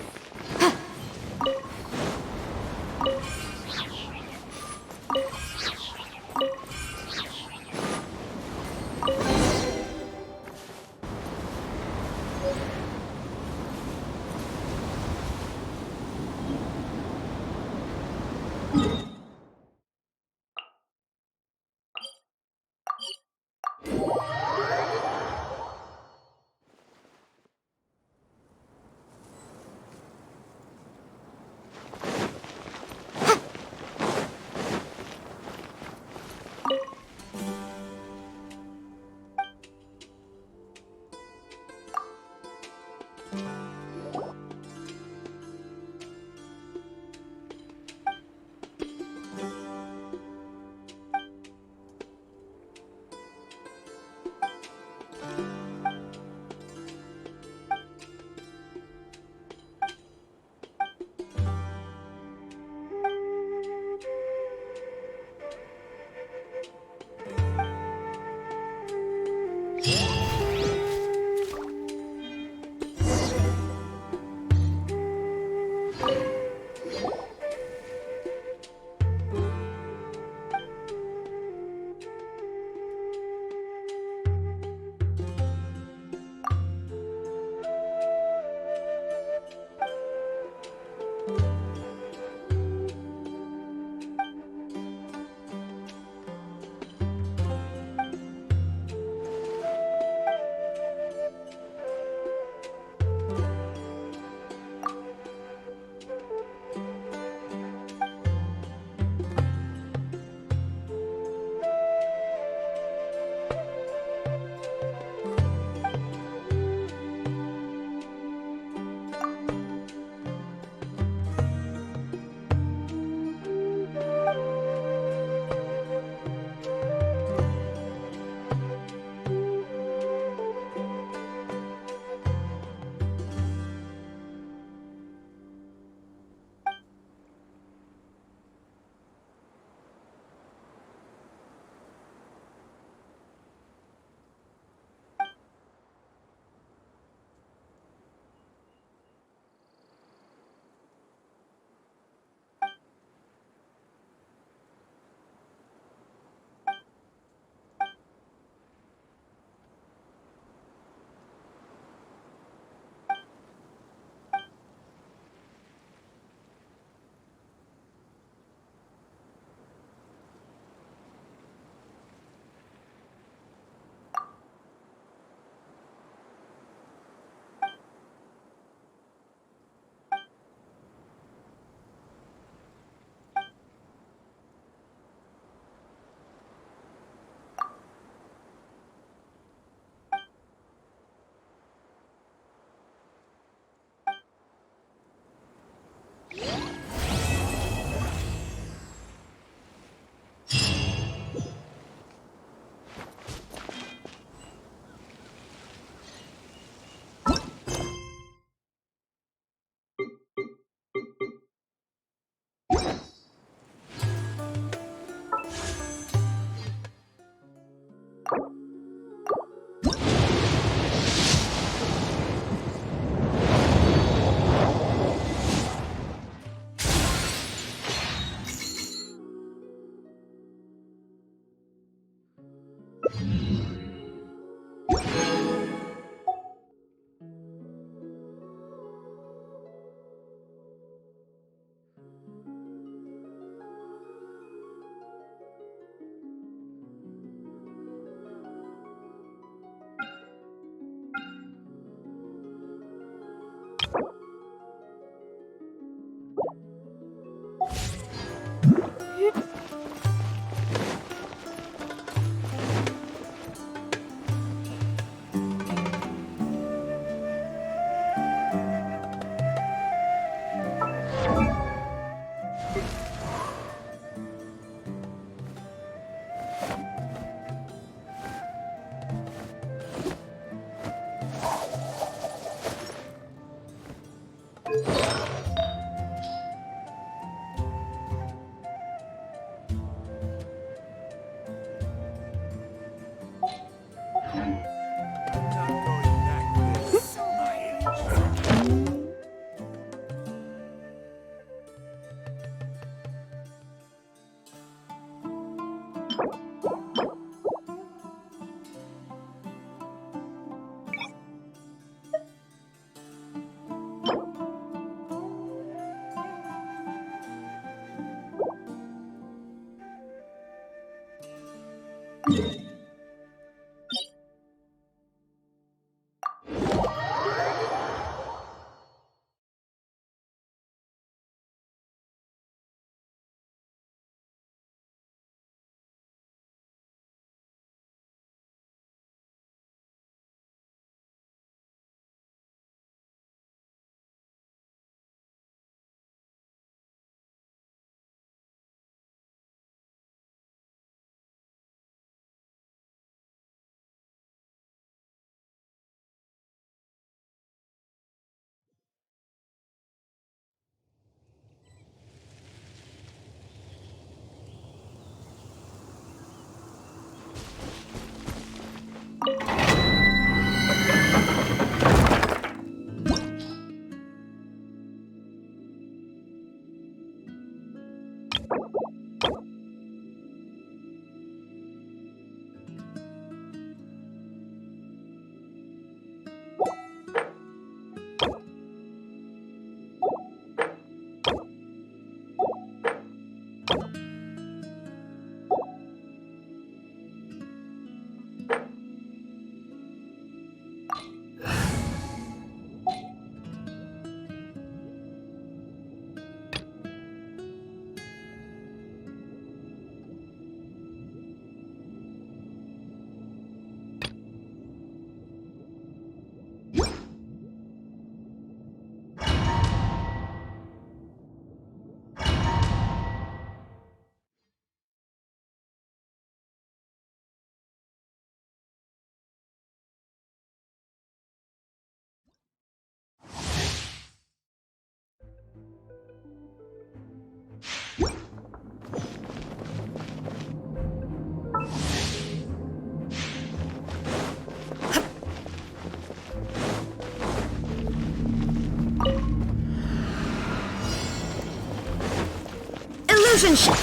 Illusion shot!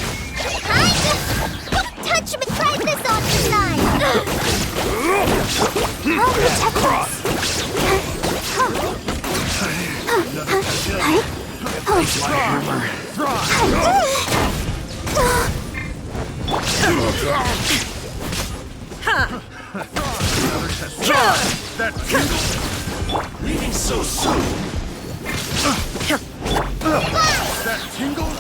Don't touch me! Try this on the side! I'll protect That leaving so soon. That tingle.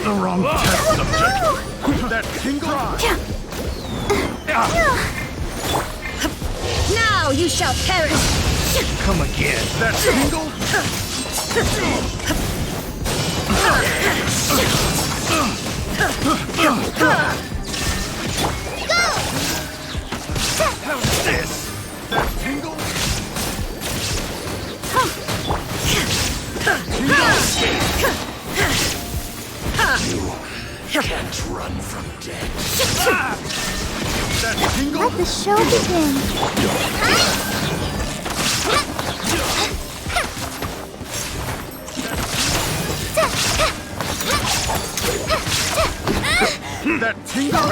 The wrong test subject. That tingle. Now you shall perish! Come again. That tingle. How's this? That tingle. You can't run from death. That tingle. Let the show begin. That tingle.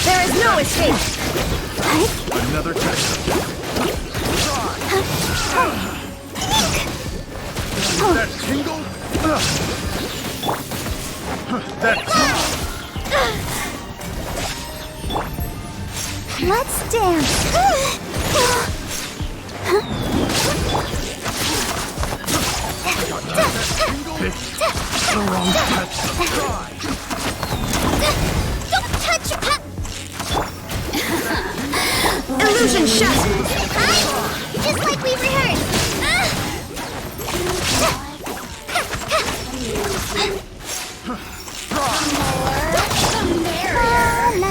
There is no escape! Another test. That tingle. That tingle. Let's dance. The wrong touch. Don't touch her! Illusion shot! Just like we rehearsed.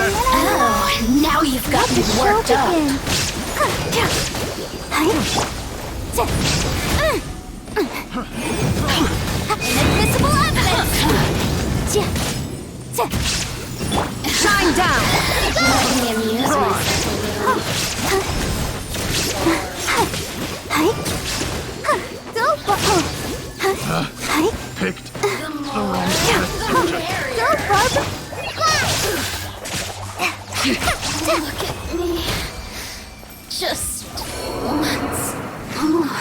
Oh, now you've got me worked up. Inadmissible evidence! Shine down! Go! Picked Cub, Look at me. Just once more.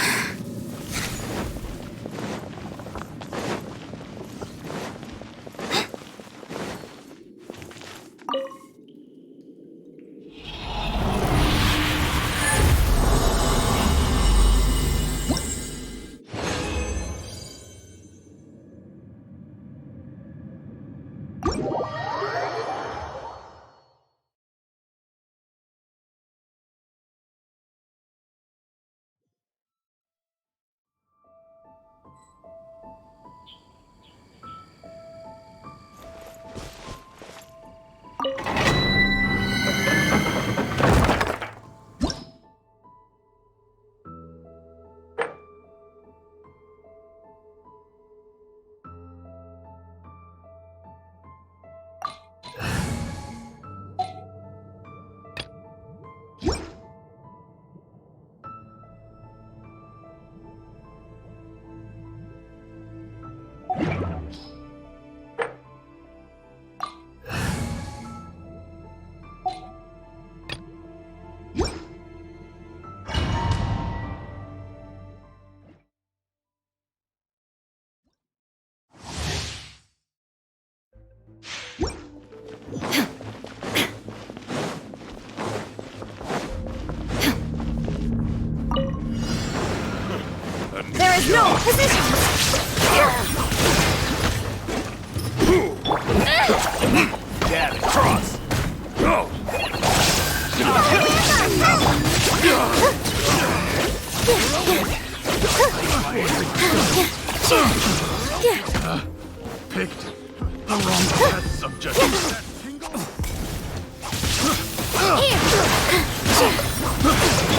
There is no position! Get it, cross! Go! Picked the wrong test subject.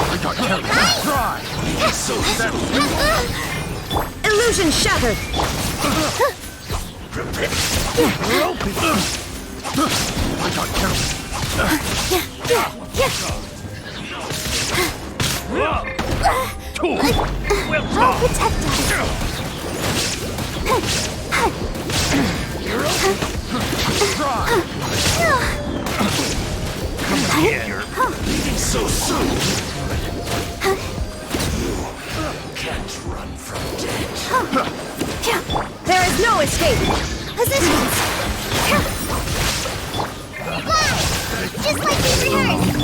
I got carried. Try! So that Illusion shattered! I got carried. We'll talk. protect us. Try! Come here. Leaving so soon. You can't run from death. There is no escape! Positions. Just like we rehearsed.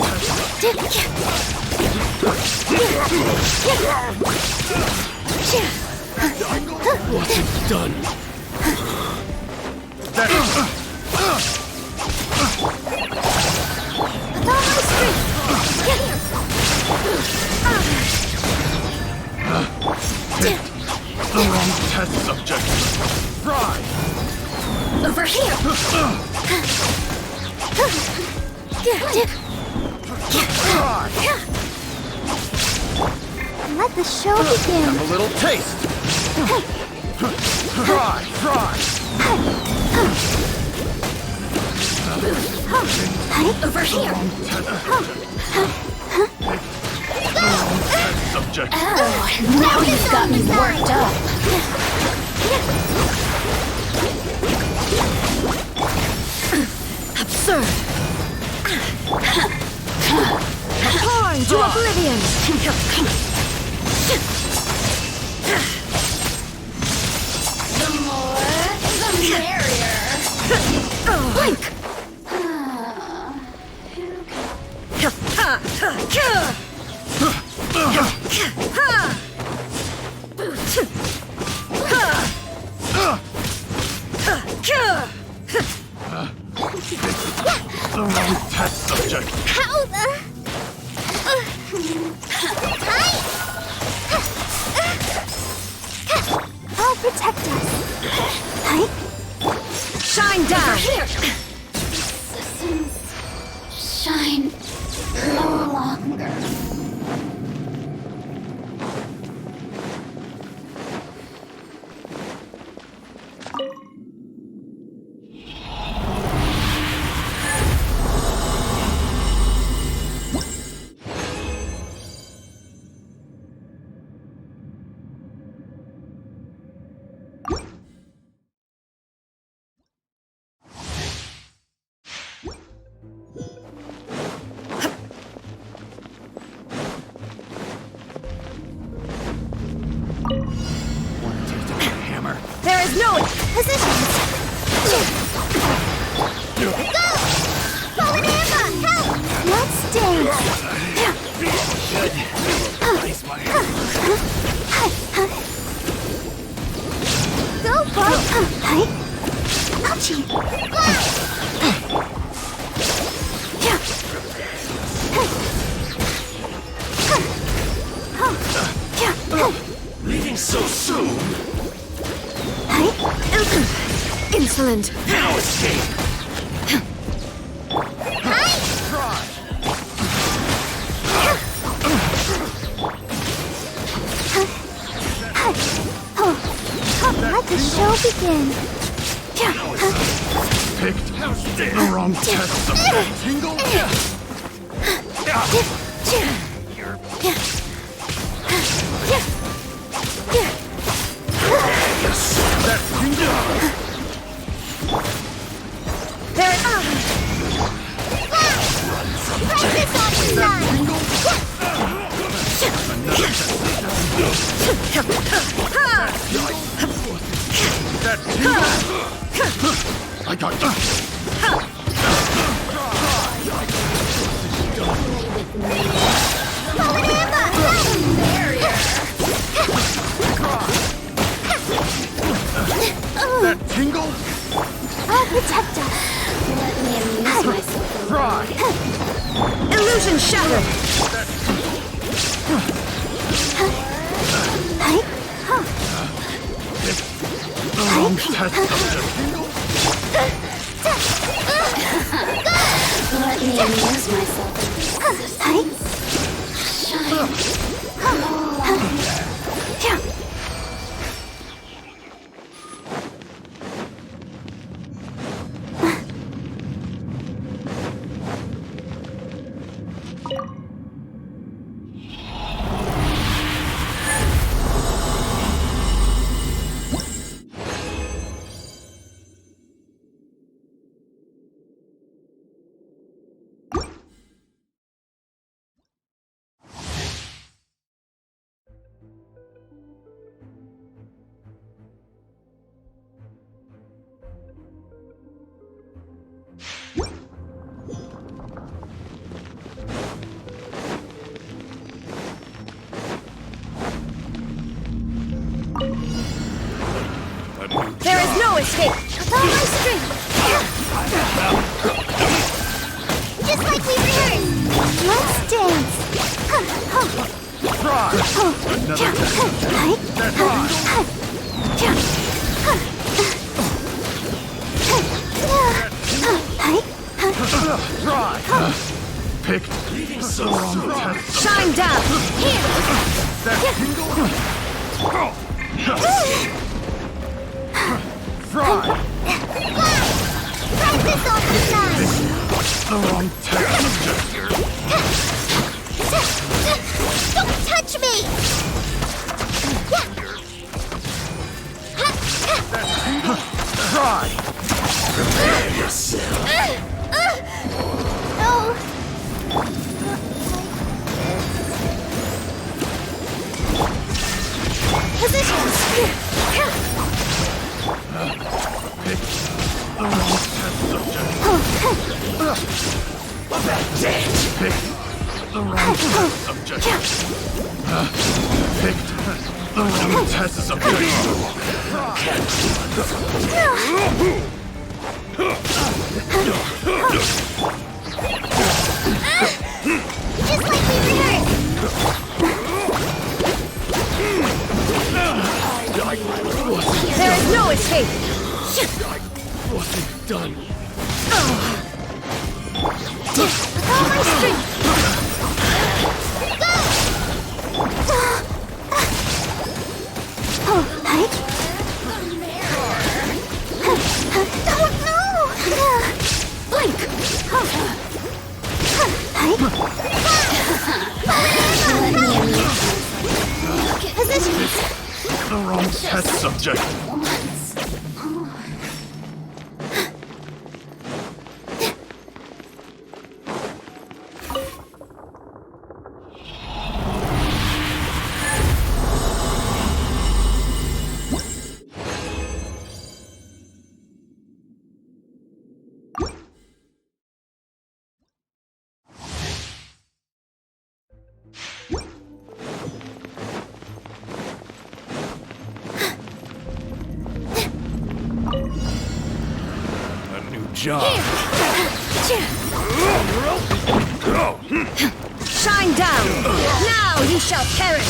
What's it done? With all my strength. The wrong test subject. Try! Over here. Let the show begin. Have a little taste. Try! Over here. Test subject. Now you've got me worked up. Absurd! Torn to oblivion! The more, the merrier. Blink! The wrong test subject. How the... Tight! I'll protect us. Tight. Shine down! Resistance. Shine no longer. Positions. Go! Forward Emma, help! Let's dance. Go, Bob. Ouchie. Leaving so soon. Insolent. Now escape. Let the show begin. Picked the wrong test subject. Tingle. Yes, that tingle. Practice on the side. That tingle. I got you. That tingle. I'll protect us. Let me amuse myself. Try. Illusion shattered. The wrong test subject. Let me amuse myself. There is no escape. With all my strength. Just like we rehearsed. Let's dance. Try. Another test subject. That's right. Try. Picked the wrong test subject. Shine down. That tingle. Try. Practice on the side. The wrong test subject. Don't touch me! Try. Prepare yourself. No! Positions! Pick the wrong test subject. That's it. Pick the wrong test subject. Picked the wrong test subject. Just like we rehearsed! There is no escape. Wasn't done. With all my strength! Go! Oh, no! Blink! Positions! The wrong test subject. job. Shine down! Now you shall perish!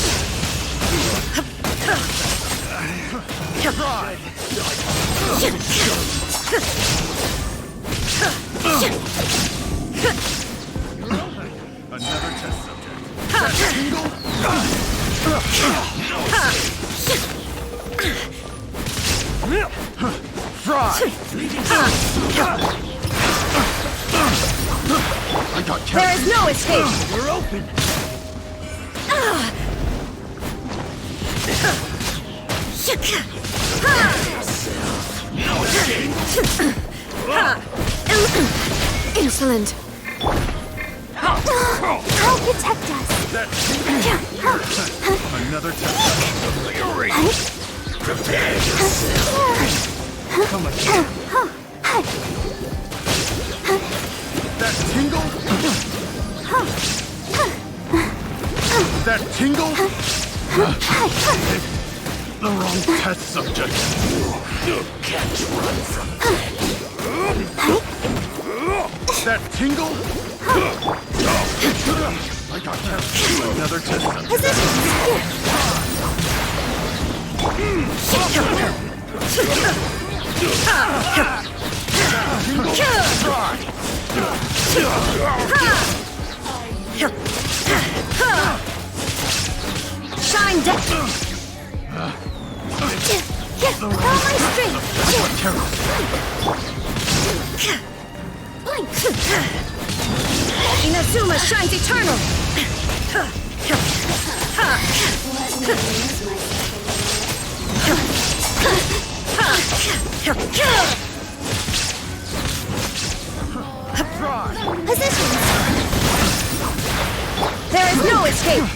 Another test subject. That tingle? Fry! I got carried. There is no escape! We're open. Insolent! I'll protect us. That another test. Fury. Prepare yourself. Come again. That tingle. That tingle. The wrong test subject. You can't run from that tingle. I got carried. Another test subject. Shine down! All my strength! Inazuma shines eternal! Positions. There is no escape!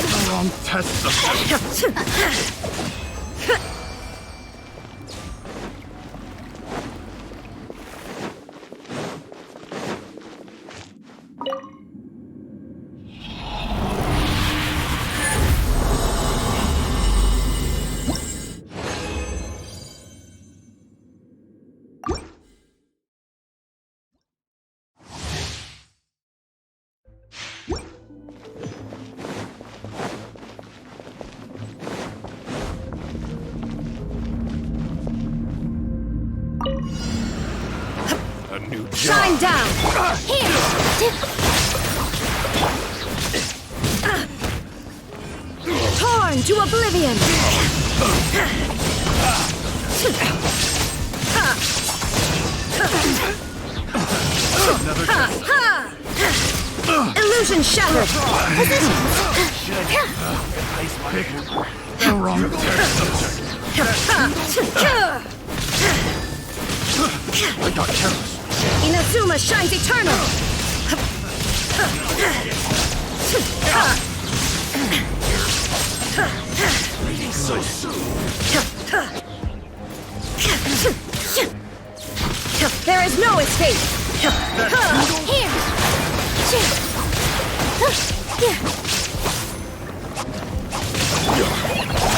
The wrong test subject. A new job. Shine down! Here. Torn to oblivion! Another test. Illusion shattered! Pick the wrong test subject. I got careless. Inazuma shines eternal! So soon. There is no escape! Here.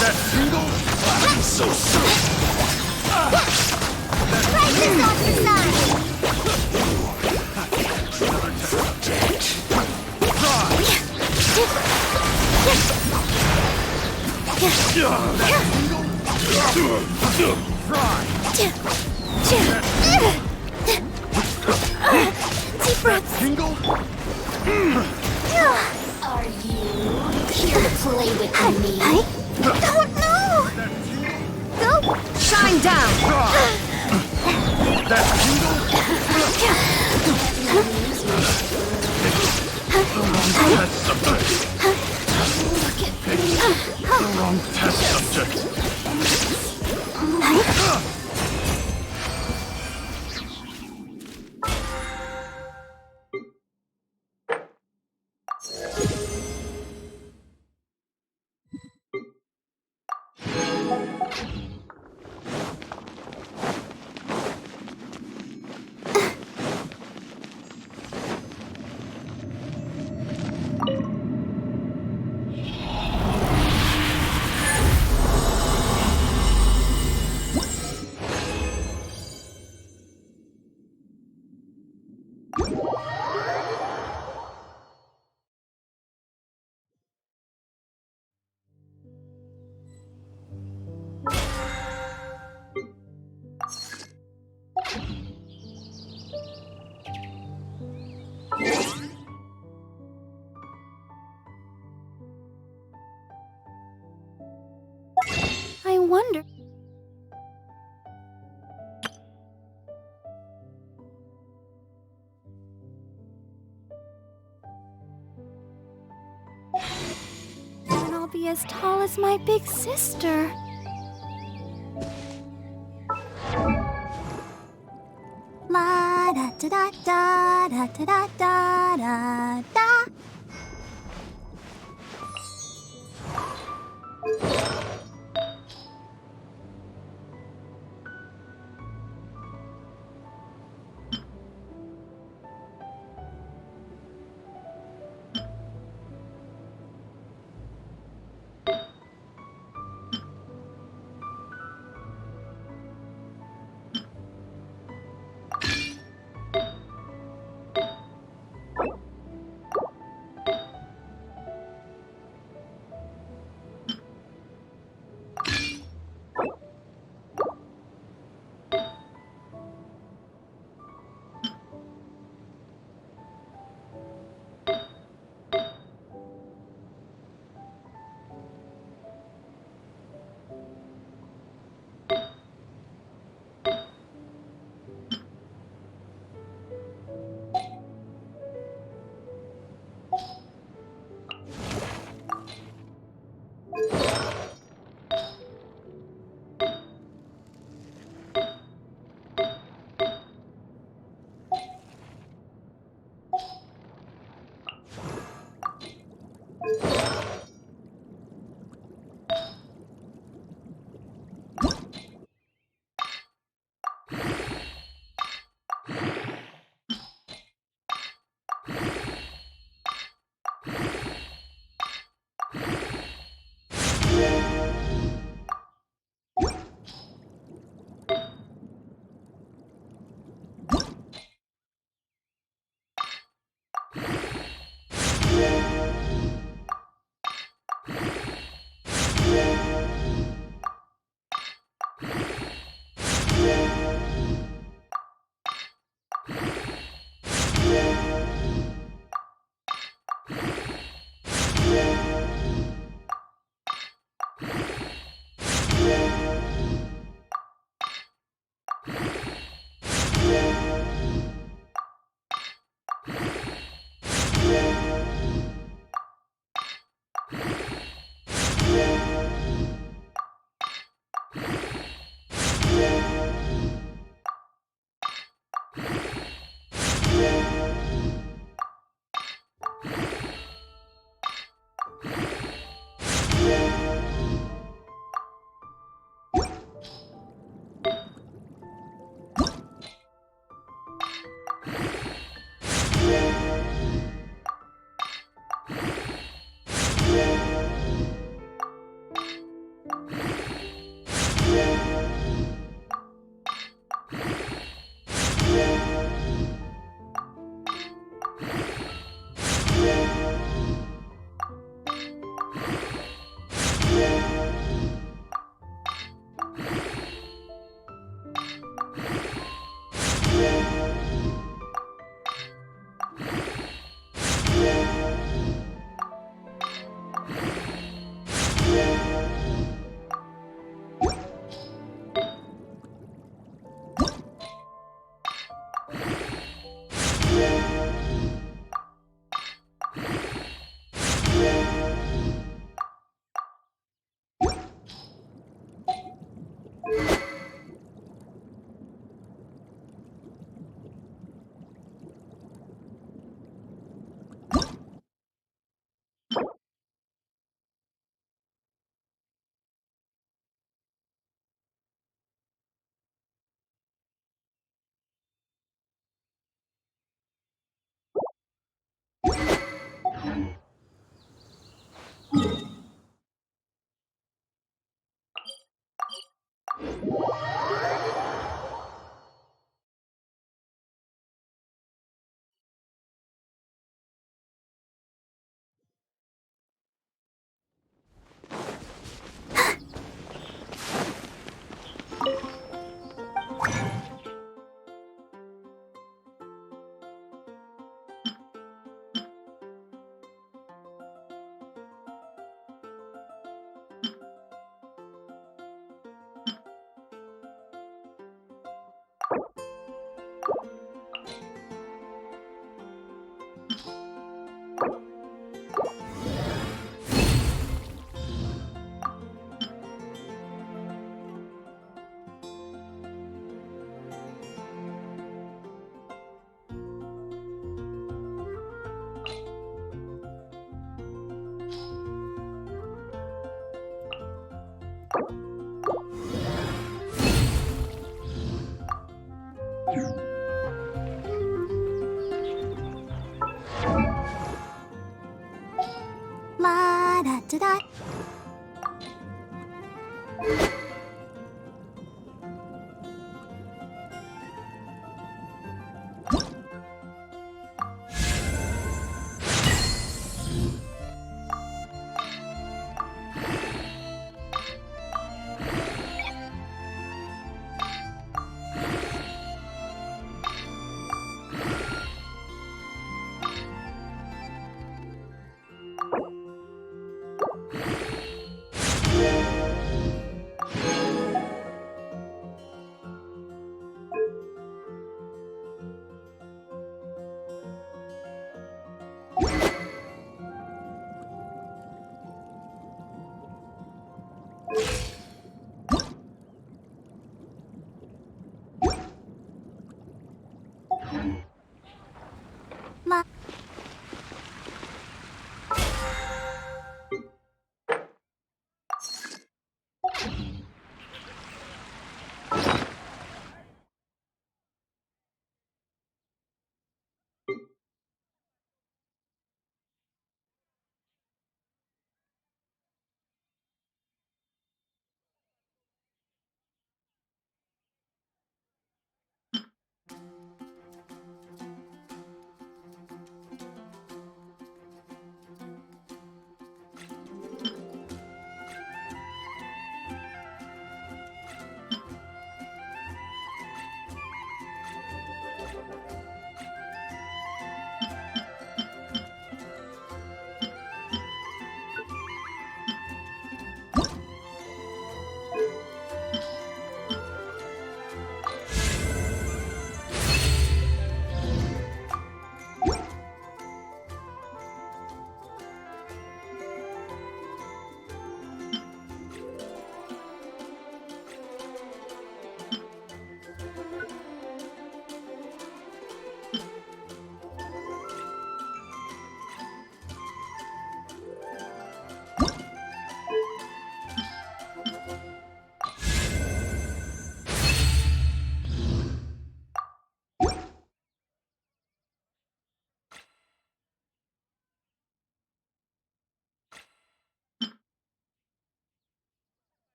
That tingle. So soon. Right this off the side. Deep breaths. Tingle. Are you here to play with me? I don't know. Go. Shine down! That tingle. The wrong test subject. wonder. Then I'll be as tall as my big sister. La da da da da da da da da da. do that.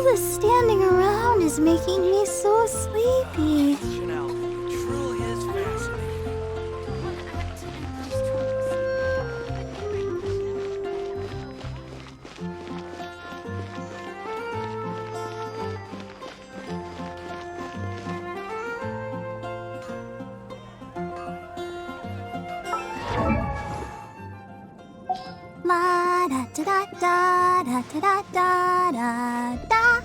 this standing around is making me so sleepy. Truly is fascinating. La da da da da da da da da da.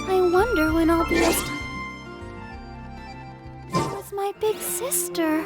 I wonder when I'll be as with my big sister.